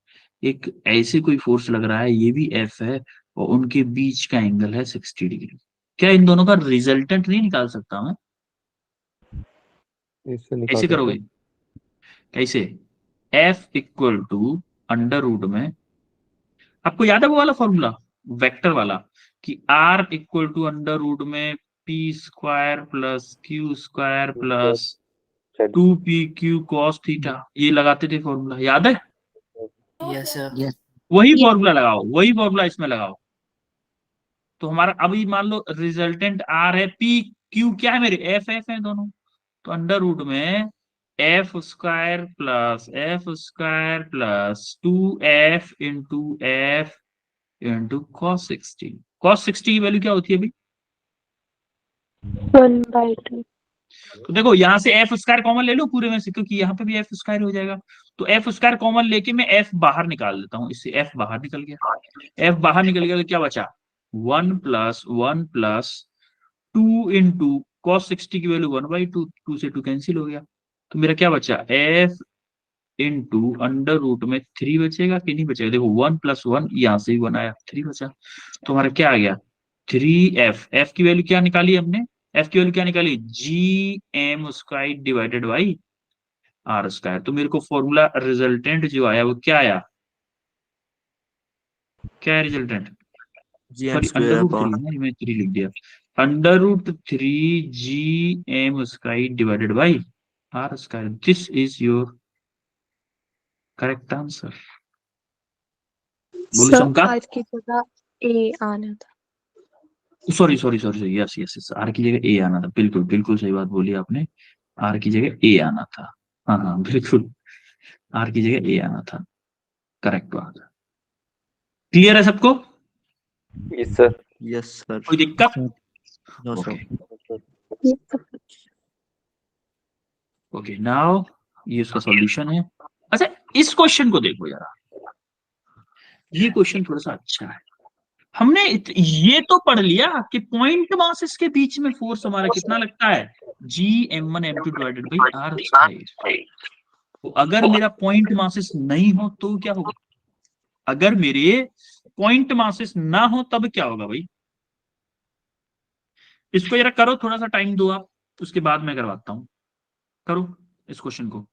एक ऐसे कोई फोर्स लग रहा है, ये भी एफ है, और उनके बीच का एंगल है 60 डिग्री। क्या इन दोनों का रिजल्टेंट नहीं निकाल सकता मैं? यस सर, निकाल कैसे सकते करोगे? हैं। कैसे? F equal to under root में, आपको याद है वो वाला फॉर्मूला, वेक्टर वाला, कि R equal to under root में P square plus Q square plus चल। 2pq cos थीटा, ये लगाते थे फॉर्मूला, याद है? Yes, sir. yes वही Yes. फॉर्मूला लगाओ, वही फॉर्मूला इसमें लगाओ। तो हमारा अभी मान लो रिजल्टेंट आर है, पी क्यू क्या है मेरे? एफ एफ है दोनों। तो अंडर रूट में f square plus cos 60। cos 60 की वैल्यू क्या होती है अभी? 1/2. तो देखो यहां से एफ स्क्वायर कॉमन ले लो पूरे में से, क्योंकि यहाँ पे भी एफ स्क्वायर हो जाएगा। तो एफ स्क्वायर कॉमन लेके मैं एफ बाहर निकाल देता हूँ, इससे एफ बाहर निकल गया। एफ बाहर निकल गया तो क्या बचा? 1 + 1 + 2 cos 60 की वैल्यू 1/2, 2 से 2 कैंसिल हो गया। तो मेरा क्या बचा? एफ इंटू अंडर रूट में 3 बचेगा कि नहीं बचेगा? देखो 1 + 1, यहाँ से भी 1 आया, 3 बचा। तो हमारा क्या आ गया? 3f। एफ की वैल्यू क्या निकाली हमने? एफ की वैल्यू क्या निकाली? GM² divided by R square. तो मेरे को फॉर्मूला रिजल्टेंट जो आया वो क्या आया? क्या है resultant? GM sorry, under square root upon 3, मैं 3 लिख दिया। √3 GM² divided by R square. This is your correct answer. बोलो सर शंका। आज की जगह ए आना था। Sorry sorry sorry, yes yes yes, R की जगह ए आना था, बिल्कुल बिल्कुल सही बात बोली आपने, आर की जगह ए आना था। हाँ हाँ बिल्कुल, आर की जगह ए आना था, करेक्ट बात है। क्लियर है सबको? Yes sir. yes sir. कोई दिक्कत? sir, No sir. Okay Yes, sir. Okay, now ये उसका सॉल्यूशन है। अच्छा इस क्वेश्चन को देखो यार, ये क्वेश्चन थोड़ा सा अच्छा है। हमने ये तो पढ़ लिया कि पॉइंट मासेस के बीच में फोर्स हमारा कितना लगता है? GM1 M2 divided by R square. तो अगर मेरा पॉइंट मासेस नहीं हो तो क्या होगा? अगर मेरे पॉइंट मासेस ना हो तब क्या होगा भाई? इसको जरा करो, थोड़ा सा टाइम दो आप, उसके बाद मैं करवाता हूं। करो इस क्वेश्चन को।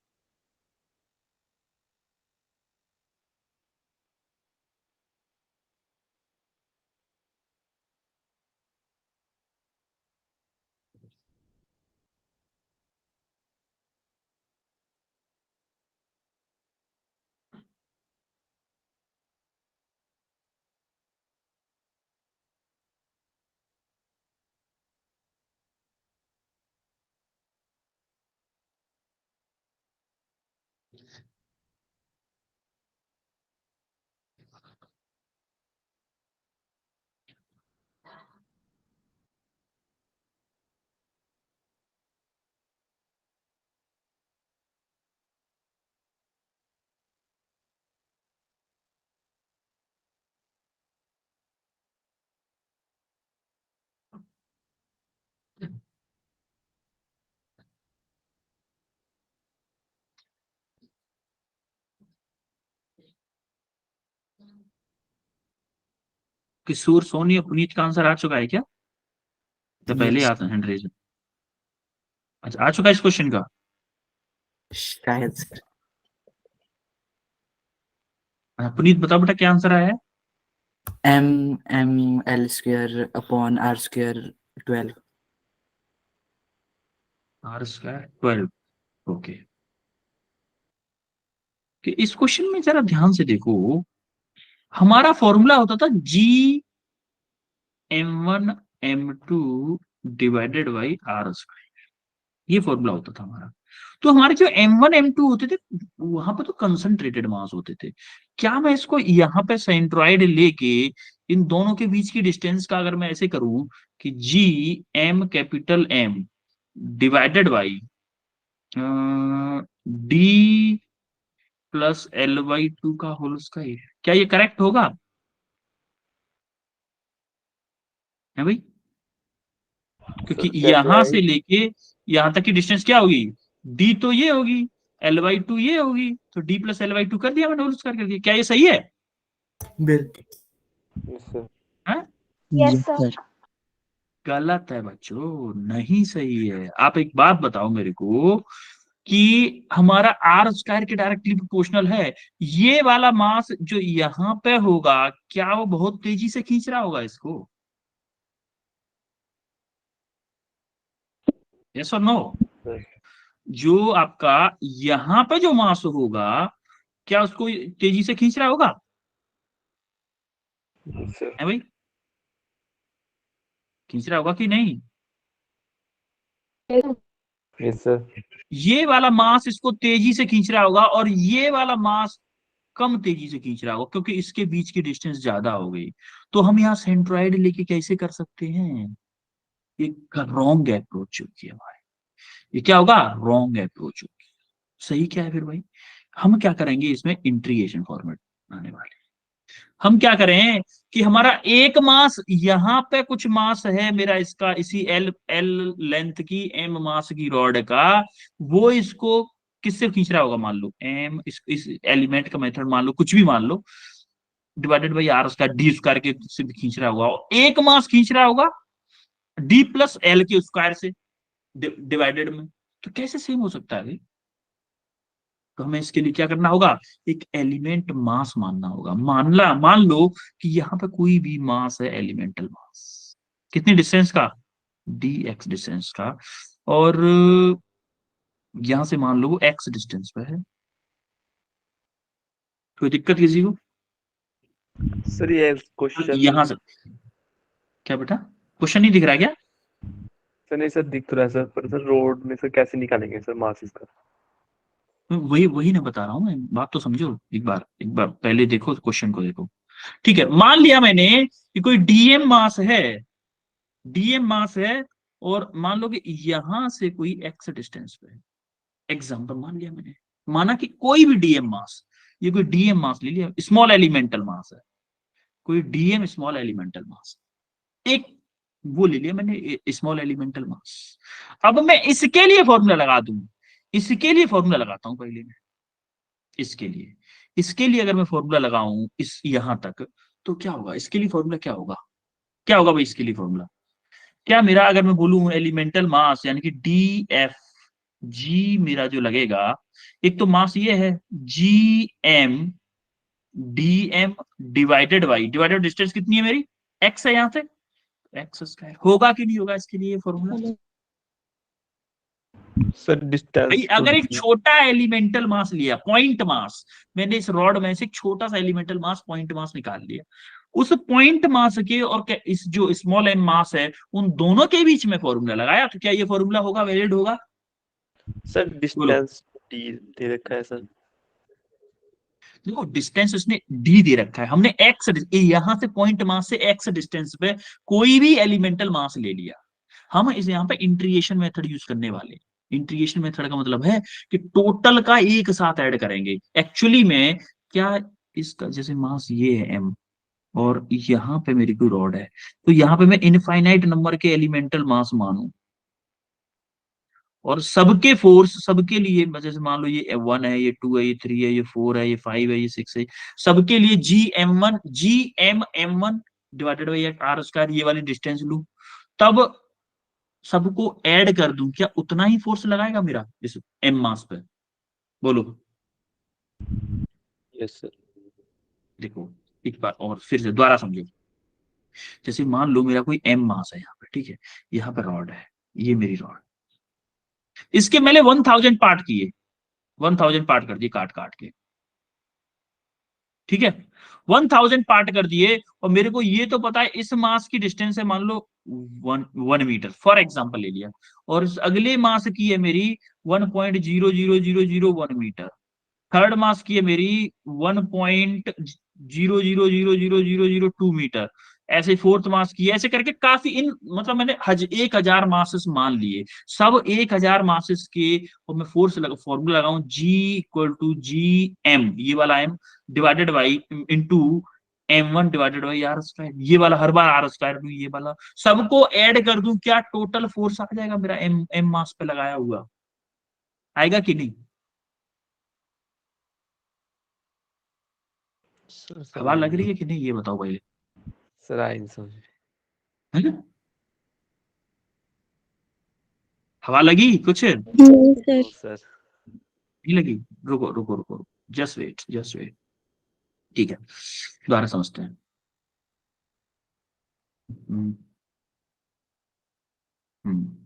किशोर, सोनी और पुनीत का आंसर आ चुका है क्या? तो पहले Yes, आता हैंड रेज। अच्छा, आ चुका है इस क्वेश्चन का? शायद सर। पुनीत बताओ बेटा क्या आंसर आया है? ML square upon R square 12। R² 12। Okay. कि इस क्वेश्चन में जरा ध्यान से देखो, हमारा फॉर्मूला होता था GM1 M2 divided by R²। ये फॉर्मूला होता था हमारा। तो हमारे जो M1 M2 होते थे वहां पे तो कंसंट्रेटेड मास होते थे। क्या मैं इसको यहाँ पे सेंट्रॉइड लेके इन दोनों के बीच की डिस्टेंस का अगर मैं ऐसे करूं कि GM डिवाइडेड बाई D+L/2 का होल स्क्वायर, क्या ये करेक्ट होगा? है भाई? क्योंकि सर चल रहा यहां है। से लेके यहां तक की डिस्टेंस क्या होगी? D तो ये होगी, L/2 ये होगी, तो D+L/2 कर दिया मैंने, होल स्क्वायर कर दिया। क्या ये सही है? बिल्कुल। Yes sir. हैं? Yes, Yes, sir. sir. गलत है बच्चों, नहीं सही है। आप एक बात बताओ मेरे को कि हमारा R² के डायरेक्टली प्रोपोर्शनल है। ये वाला मास जो यहां पे होगा, क्या वो बहुत तेजी से खींच रहा होगा इसको? यस और नो? सर जो आपका यहां पे जो मास होगा, क्या उसको तेजी से खींच रहा होगा? Yes sir. है भाई? खींच रहा होगा कि नहीं? Yes sir. ये वाला मास इसको तेजी से खींच रहा होगा और ये वाला मास कम तेजी से खींच रहा होगा, क्योंकि इसके बीच की डिस्टेंस ज्यादा हो गई। तो हम यहाँ सेंट्रॉइड लेके कैसे कर सकते हैं? ये रॉन्ग अप्रोच होगी हमारी। ये क्या होगा? रॉन्ग अप्रोच होगी। सही क्या है फिर भाई? हम क्या करेंगे, इसमें इंटीग्रेशन फॉर्मेट आने वाले। हम क्या करें कि हमारा एक मास यहां पे कुछ मास है मेरा, इसका इसी एल एल लेंथ की एम मास की रॉड का, वो इसको किससे खींच रहा होगा? मान लो एम, इस एलिमेंट का मेथड मान लो, कुछ भी मान लो, डिवाइडेड बाई आर उसका D² के से भी खींच रहा होगा, और एक मास खींच रहा होगा D+L के स्क्वायर से डिवाइडेड में। तो कैसे सेम हो सकता है भाई? तो हमें इसके लिए क्या करना होगा? एक एलिमेंट मास मानना होगा। मान लो कि यहाँ पे कोई भी मास है, एलिमेंटल मास, कितनी डिस्टेंस का? dx डिस्टेंस का, और यहां से मान लो वो x डिस्टेंस पे है। कोई दिक्कत किसी को? सर ये क्वेश्चन यहां से क्या बेटा, क्वेश्चन नहीं दिख रहा है क्या? सर नहीं सर दिख तो रहा है सर, पर सर रोड में सर कैसे निकालेंगे सर मास इसका? वही वही ना बता रहा हूं मैं, बात तो समझो। एक बार पहले देखो क्वेश्चन को, देखो। ठीक है, मान लिया मैंने कि कोई डीएम मास है, और मान लो कि यहां से कोई एक्स डिस्टेंस पे है। एग्जाम्पल मान लिया मैंने, माना कि कोई भी डीएम मास, ये कोई डीएम मास ले लिया, स्मॉल एलिमेंटल मास है, कोई डीएम स्मॉल एलिमेंटल मास, एक वो ले लिया मैंने स्मॉल एलिमेंटल मास। अब मैं इसके लिए फॉर्मूला लगा दूं, इसके लिए फॉर्मूला लगाता हूं पहले मैं। इसके लिए अगर मैं फॉर्मूला लगाऊं इस यहां तक, तो क्या होगा? इसके लिए फॉर्मूला क्या होगा? क्या होगा भाई इसके लिए फॉर्मूला? क्या मेरा, अगर मैं बोलूं एलिमेंटल मास यानी कि DFG मेरा जो लगेगा, एक तो मास ये है GM डिवाइडेड डिस्टेंस कितनी है मेरी? x है, यहां से x²। होगा कि नहीं होगा इसके लिए फॉर्मूला? सर डिस्टेंस भाई अगर एक छोटा एलिमेंटल मास लिया, पॉइंट मास, मैंने इस रॉड में से एक छोटा सा एलिमेंटल मास, पॉइंट मास निकाल लिया, उस पॉइंट मास के और इस जो स्मॉल एम मास है, उन दोनों के बीच में फॉर्मूला लगाया, तो क्या ये फॉर्मूला होगा, वैलिड होगा? सर बोलो। डिस्टेंस डी दे रखा है सर। देखो डिस्टेंस उसने d दे रखा है, हमने x, यहां से पॉइंट मास से x डिस्टेंस पे कोई भी एलिमेंटल मास ले लिया। हम इस यहाँ पे इंटीग्रेशन मेथड यूज करने वाले। इंटीग्रेशन मेथड का मतलब है कि टोटल का एक साथ ऐड करेंगे। एक्चुअली में क्या, इसका जैसे मास ये है m, और यहाँ पे मेरी कोई रॉड है, तो यहाँ पे मैं इनफाइनाइट नंबर के एलिमेंटल मास मानूं, और सबके फोर्स सबके लिए, जैसे मान लो ये 1 है, ये 2 है, ये 3 है, ये 4 है, ये 5 है, ये 6 है, सबके लिए GM1 divided by R square, ये वाली डिस्टेंस लूं, तब सबको ऐड कर दूं, क्या उतना ही फोर्स लगाएगा मेरा इस एम मास पे? बोलो। Yes sir. देखो एक बार और फिर से दोबारा समझो। जैसे मान लो मेरा कोई एम मास है यहाँ पे, ठीक है, यहाँ पे रॉड है, ये मेरी रॉड, इसके मैंने 1000 पार्ट किए, 1000 पार्ट कर दिए काट काट के, ठीक है, 1000 पार्ट कर दिए, और मेरे को ये तो पता है इस मास की डिस्टेंस है मान लो 1 मीटर फॉर एग्जांपल ले लिया, और इस अगले मास की है मेरी 1.00001 मीटर, थर्ड मास की है मेरी 1.0000002 मीटर, ऐसे फोर्थ मास की है, ऐसे करके काफी इन मतलब मैंने 1000 मासेस मान लिए, सब 1000 मासेस के, और मैं फोर्स फॉर्मूला लगाऊं G=G ये वाला m divided by into m1 divided by R square, ये वाला हर बार आर स्क्वायर दूं, ये वाला सबको ऐड कर दूं, क्या टोटल फोर्स आ जाएगा मेरा एम मास पे लगाया हुआ? आएगा कि नहीं? सर हवा लग रही है कि नहीं ये बताओ पहले। सर आई नहीं समझ। है ना? हवा लगी कुछ नहीं सर। सर नहीं लगी? रुको रुको रुको, जस्ट वेट जस्ट वेट, ठीक है, दोबारा समझते हैं। हम्म,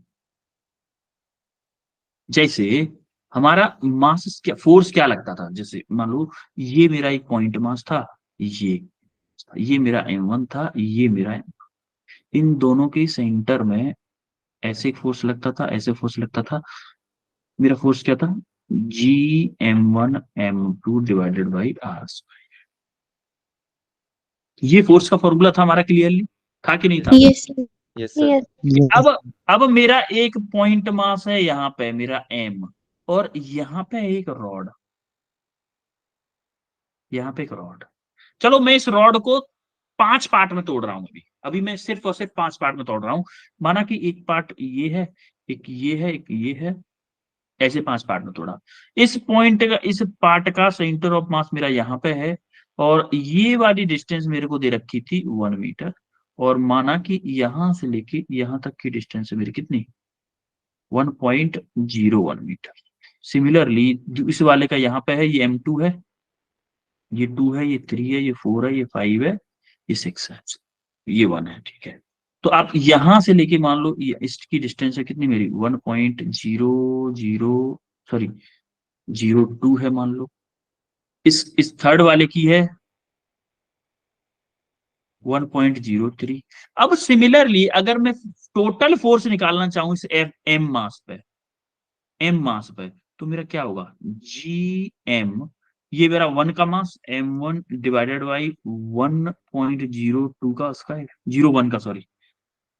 जैसे हमारा मास क्या, फोर्स क्या लगता था, जैसे मान लो ये मेरा एक पॉइंट मास था, ये मेरा m1 था, ये मेरा इन दोनों के सेंटर में ऐसे एक फोर्स लगता था, ऐसे फोर्स लगता था, मेरा फोर्स क्या था? G(m1)(m2) divided by R. ये फोर्स का फॉर्मूला था हमारा, क्लियरली था कि नहीं था? Yes sir. Yes sir. अब मेरा एक पॉइंट मास है यहाँ पे मेरा m, और यहाँ पे एक रॉड, यहाँ पे एक रॉड, चलो मैं इस रॉड को 5 पार्ट में तोड़ रहा हूं, अभी मैं सिर्फ और सिर्फ 5 पार्ट में तोड़ रहा हूं, माना कि एक पार्ट ये है, एक ये है, एक ये है, ऐसे 5 पार्ट में तोड़ा। इस पॉइंट का, इस पार्ट का सेंटर ऑफ मास मेरा यहाँ पे है, और ये वाली डिस्टेंस मेरे को दे रखी थी 1 मीटर, और माना कि यहां से लेके यहां तक की डिस्टेंस है मेरी कितनी? 1.01 मीटर। सिमिलरली इस वाले का यहाँ पे है, ये m2 है, ये 2 है, ये 3 है, ये 4 है, ये 5 है, ये 6 है, ये 1 है, ठीक है। तो आप यहां से लेके मान लो इसकी डिस्टेंस है कितनी मेरी? 1.00 सॉरी 02 है मान लो, इस थर्ड वाले की है 1.03। अब सिमिलरली अगर मैं टोटल फोर्स निकालना चाहूं इस एम मास पे, तो मेरा क्या होगा? Gm, ये मेरा 1 का मास m1 डिवाइडेड बाई 1.02 का स्क्वायर, 01 का सॉरी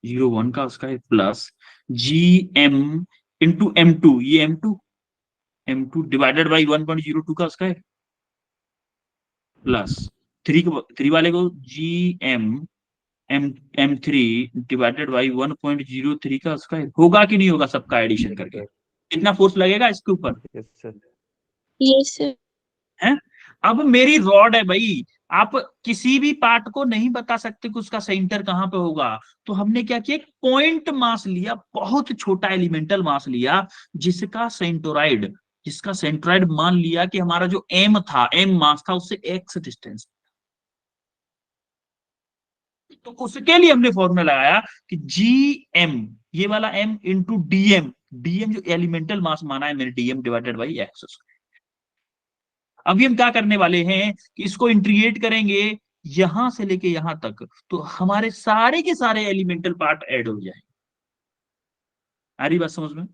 01 का square, plus Gm into m2, ये m2 डिवाइडेड बाई 1.02 का स्क्वायर, प्लस 3 वाले को m3 डिवाइडेड बाई 1.03 का स्क्वायर। होगा कि नहीं होगा सबका एडिशन करके? कितना फोर्स लगेगा इसके ऊपर? Yes sir. Yes sir. है? अब मेरी रॉड है भाई, आप किसी भी पार्ट को नहीं बता सकते कि उसका सेंटर कहां पे होगा, तो हमने क्या किया, पॉइंट मास लिया, बहुत छोटा एलिमेंटल मास लिया, जिसका सेंट्रोइड मान लिया कि हमारा जो एम था, एम मास था, उससे एक्स डिस्टेंस, तो उसके लिए हमने फॉर्मूला लगाया कि Gm, ये वाला m इंटू डीएम जो एलिमेंटल मास माना है मैंने, डीएम डिवाइडेड बाई एक्स। अभी हम क्या करने वाले हैं कि इसको इंटीग्रेट करेंगे यहां से लेके यहां तक, तो हमारे सारे के सारे एलिमेंटल पार्ट ऐड हो जाए। आ रही बात समझ में?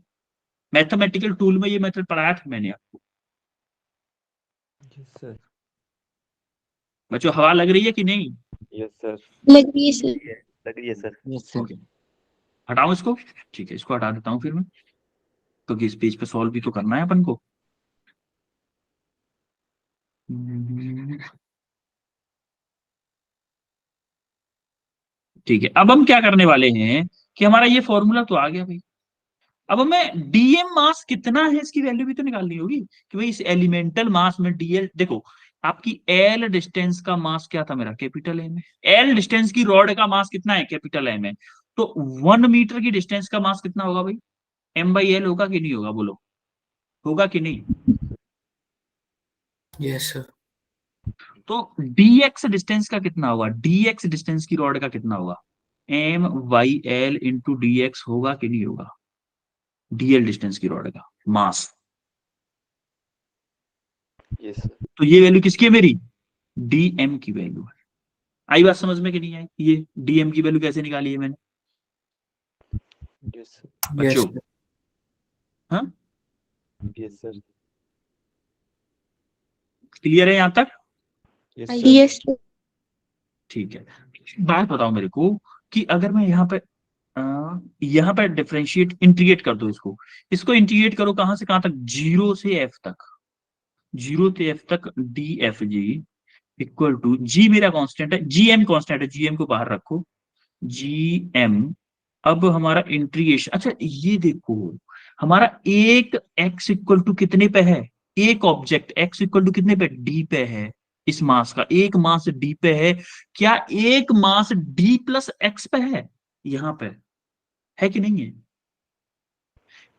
मैथमेटिकल टूल में ये मेथड पढ़ाया था मैंने आपको। Yes sir. बच्चों हवा लग रही है कि नहीं? Yes sir. लग रही है सर। लग रही है सर। Yes sir. ओके, हटाओ इसको, ठीक है, इसको हटा देता हूं फिर मैं, क्योंकि इस पेज पे सॉल्व भी तो करना है अपन को। ठीक है, अब हम क्या करने वाले हैं कि हमारा ये फॉर्मूला तो आ गया भाई, अब हमें डीएम मास कितना है इसकी वैल्यू भी तो निकालनी होगी, कि भाई इस एलिमेंटल मास में डीएल, देखो आपकी एल डिस्टेंस का मास क्या था मेरा, कैपिटल एम है। एल डिस्टेंस की रॉड का मास कितना है, कैपिटल एम है। तो 1 मीटर की डिस्टेंस का मास कितना होगा भाई, एम बाई एल होगा कि नहीं होगा, बोलो होगा कि नहीं। Yes sir. तो dx डिस्टेंस का कितना होगा, dx डिस्टेंस की रॉड का कितना होगा, M by L into D X होगा कि नहीं होगा, dl डिस्टेंस की रॉड का मास। Yes sir. तो ये वैल्यू किसकी है मेरी, dm की वैल्यू है। आई बात समझ में कि नहीं आई, ये dm की वैल्यू कैसे निकाली है मैंने यस सर। यस बच्चों, सर। हाँ यस सर। क्लियर है यहां तक। Yes Yes, sir. yes, sir. ठीक है, बात बताओ मेरे को कि अगर मैं यहाँ पे डिफरेंशिएट इंटीग्रेट कर दो इसको, इसको इंटीग्रेट करो कहां से कहां तक, जीरो से एफ तक, जीरो से एफ तक D F G equal to, G मेरा कांस्टेंट है, जी एम कांस्टेंट है, जी एम को बाहर रखो, जी एम। अब हमारा इंटीग्रेशन, अच्छा ये देखो हमारा एक एक्स इक्वल टू कितने पे है, एक ऑब्जेक्ट एक्स इक्वल टू कितने पे, डी पे है, इस मास का एक मास डी पे है, क्या एक मास डी प्लस एक्स पे यहां पे है कि नहीं है,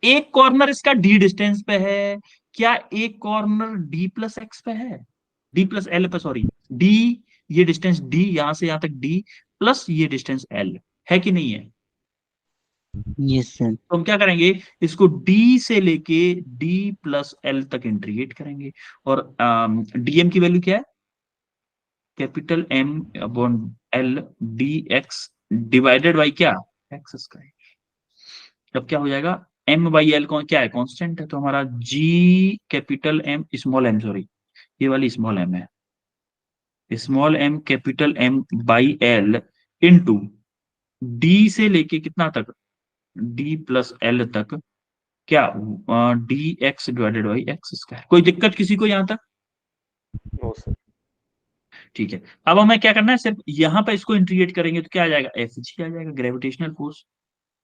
एक कॉर्नर इसका डी डिस्टेंस पे है, क्या एक कॉर्नर डी प्लस एक्स पे है, डी प्लस एल पे, सॉरी डी, ये डिस्टेंस डी यहां से यहां तक डी प्लस ये डिस्टेंस एल है कि नहीं है। Yes, sir. तो हम क्या करेंगे, इसको डी से लेके डी प्लस एल तक इंटीग्रेट करेंगे, और डीएम की वैल्यू क्या है, capital M upon L D X divided by क्या, एक्स स्क्वायर। अब क्या हो जाएगा, एम बाई एल कौन क्या है, कांस्टेंट है, तो हमारा G capital M small M, sorry ये वाली स्मॉल एम है, small M capital M by L into D से लेके कितना तक, डी प्लस एल तक, क्या D X divided by X square. कोई दिक्कत किसी को यहां तक, नो सर। ठीक है। अब हमें क्या करना है, सिर्फ यहां पर इसको इंटीग्रेट करेंगे तो क्या आ जाएगा, एफ जी आ जाएगा, ग्रेविटेशनल फोर्स।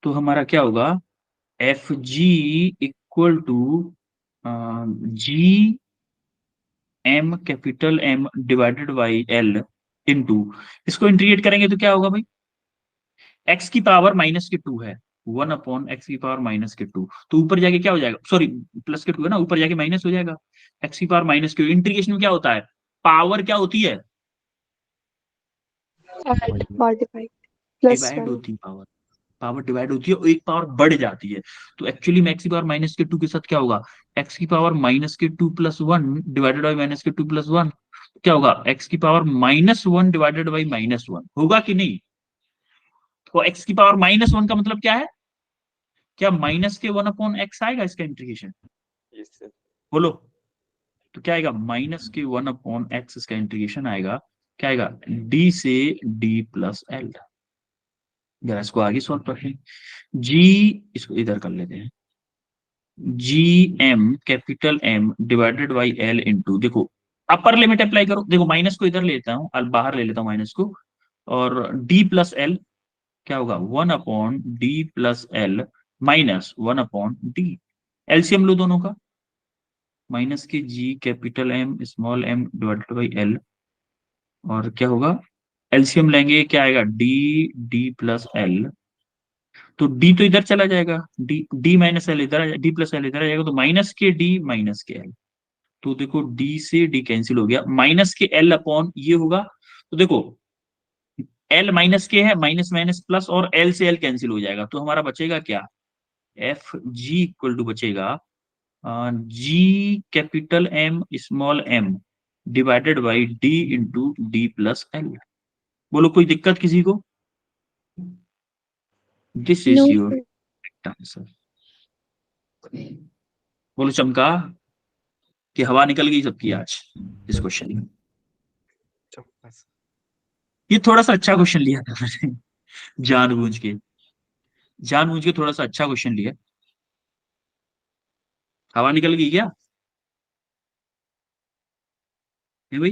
तो हमारा क्या होगा, F G equal to G M capital M divided by L into, इसको इंटीग्रेट करेंगे तो क्या होगा भाई, एक्स की पावर माइनस के टू है, 1/x⁻², तो ऊपर जाके क्या हो जाएगा, सॉरी प्लस के टू है ना, ऊपर जाके माइनस हो जाएगा, x⁻²। इंटीग्रेशन में क्या होता है, पावर क्या होती है, Add, multiply, plus डिवाइड 1. होती है पावर, पावर डिवाइड होती है और एक पावर बढ़ जाती है। तो एक्चुअली में x⁻²के साथ क्या होगा, x⁻² plus 1 divided by -2 plus 1, क्या होगा, x⁻1 डिवाइडेड बाई -1 होगा कि नहीं। तो x⁻1 का मतलब क्या है, क्या माइनस के 1/x आएगा इसका इंटीग्रेशन, यस सर। बोलो। तो क्या आएगा, माइनस के 1/x इसका इंटीग्रेशन आएगा, क्या आएगा, d से d प्लस एल। जरा इसको आगे सॉल्व करते हैं, जी इसको इधर कर लेते हैं, G M capital M divided by L into, देखो अपर लिमिट अप्लाई करो, देखो माइनस को इधर लेता हूं, बाहर ले लेता हूं माइनस को, और d प्लस एल क्या होगा, 1/d plus L minus 1/d, LCM लो दोनों का, माइनस के G capital M small M divided by L, और क्या होगा, एलसीएम लेंगे क्या आएगा, डी प्लस एल, तो डी तो इधर चला जाएगा, डी माइनस एल इधर, डी प्लस एल इधर आ जाएगा, तो माइनस के डी माइनस के एल, तो देखो डी से डी कैंसिल हो गया, माइनस के एल अपॉन ये होगा, तो देखो एल माइनस के है, माइनस माइनस प्लस, और एल से एल कैंसिल हो जाएगा, तो हमारा बचेगा क्या, एफ जी इक्वल टू बचेगा G capital M small M divided by D into D plus L. बोलो कोई दिक्कत किसी को, this is No, your sir. Answer. बोलो चमका कि हवा निकल गई सबकी आज इस क्वेश्चन में। ये थोड़ा सा अच्छा क्वेश्चन लिया था मैंने, जानबूझ के थोड़ा सा अच्छा क्वेश्चन लिया। हवा निकल गई क्या, है भाई,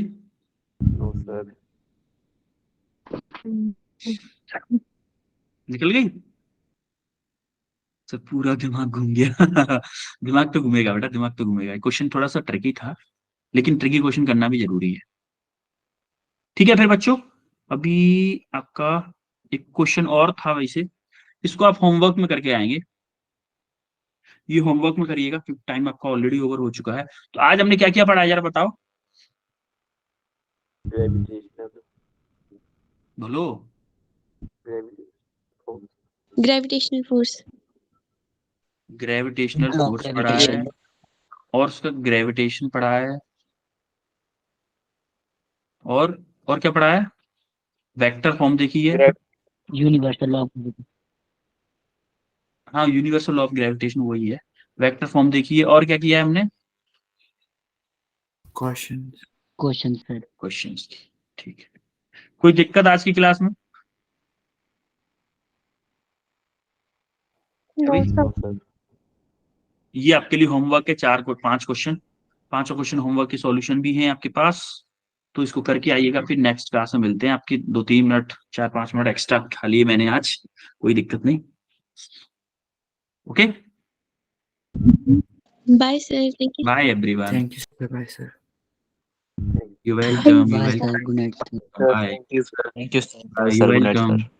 नो सर। निकल गई, सब पूरा दिमाग घूम गया दिमाग तो घूमेगा बेटा, दिमाग तो घूमेगा, क्वेश्चन थोड़ा सा ट्रिकी था, लेकिन ट्रिकी क्वेश्चन करना भी जरूरी है। ठीक है फिर बच्चों, अभी आपका एक क्वेश्चन और था वैसे, इसको आप होमवर्क में करके आएंगे, ये होमवर्क में करिएगा क्योंकि टाइम आपका ऑलरेडी ओवर हो चुका है। तो आज हमने क्या क्या पढ़ा जरा बताओ। बोलो। Gravitational force. Gravitational Law of force पढ़ा है, gravitation. और उसका ग्रेविटेशन पढ़ा है, और क्या पढ़ा है, वेक्टर फॉर्म देखी है, Universal law of gravitation. हाँ यूनिवर्सल लॉ ऑफ ग्रेविटेशन वही है, वेक्टर फॉर्म देखी है, और क्या किया है हमने, Questions. Question, sir. क्वेश्चंस की। ठीक है, कोई दिक्कत आज की क्लास में? No, अभी sir. ये आपके लिए होमवर्क है, 5 क्वेश्चन, 5 क्वेश्चन होमवर्क के सॉल्यूशन भी हैं आपके पास, तो इसको करके आइएगा। फिर नेक्स्ट क्लास में मिलते हैं। आपकी 2-3 मिनट 4-5 मिनट एक्स्ट्रा खा लिए मैंने आज, कोई दिक्कत नहीं। Okay, Bye, sir. Thank you. Bye everyone, Thank you, sir. Bye, sir. You welcome, Bye, sir. Good night, sir. Bye, Thank you, sir. Thank you, sir. you Sir, good night, welcome. sir.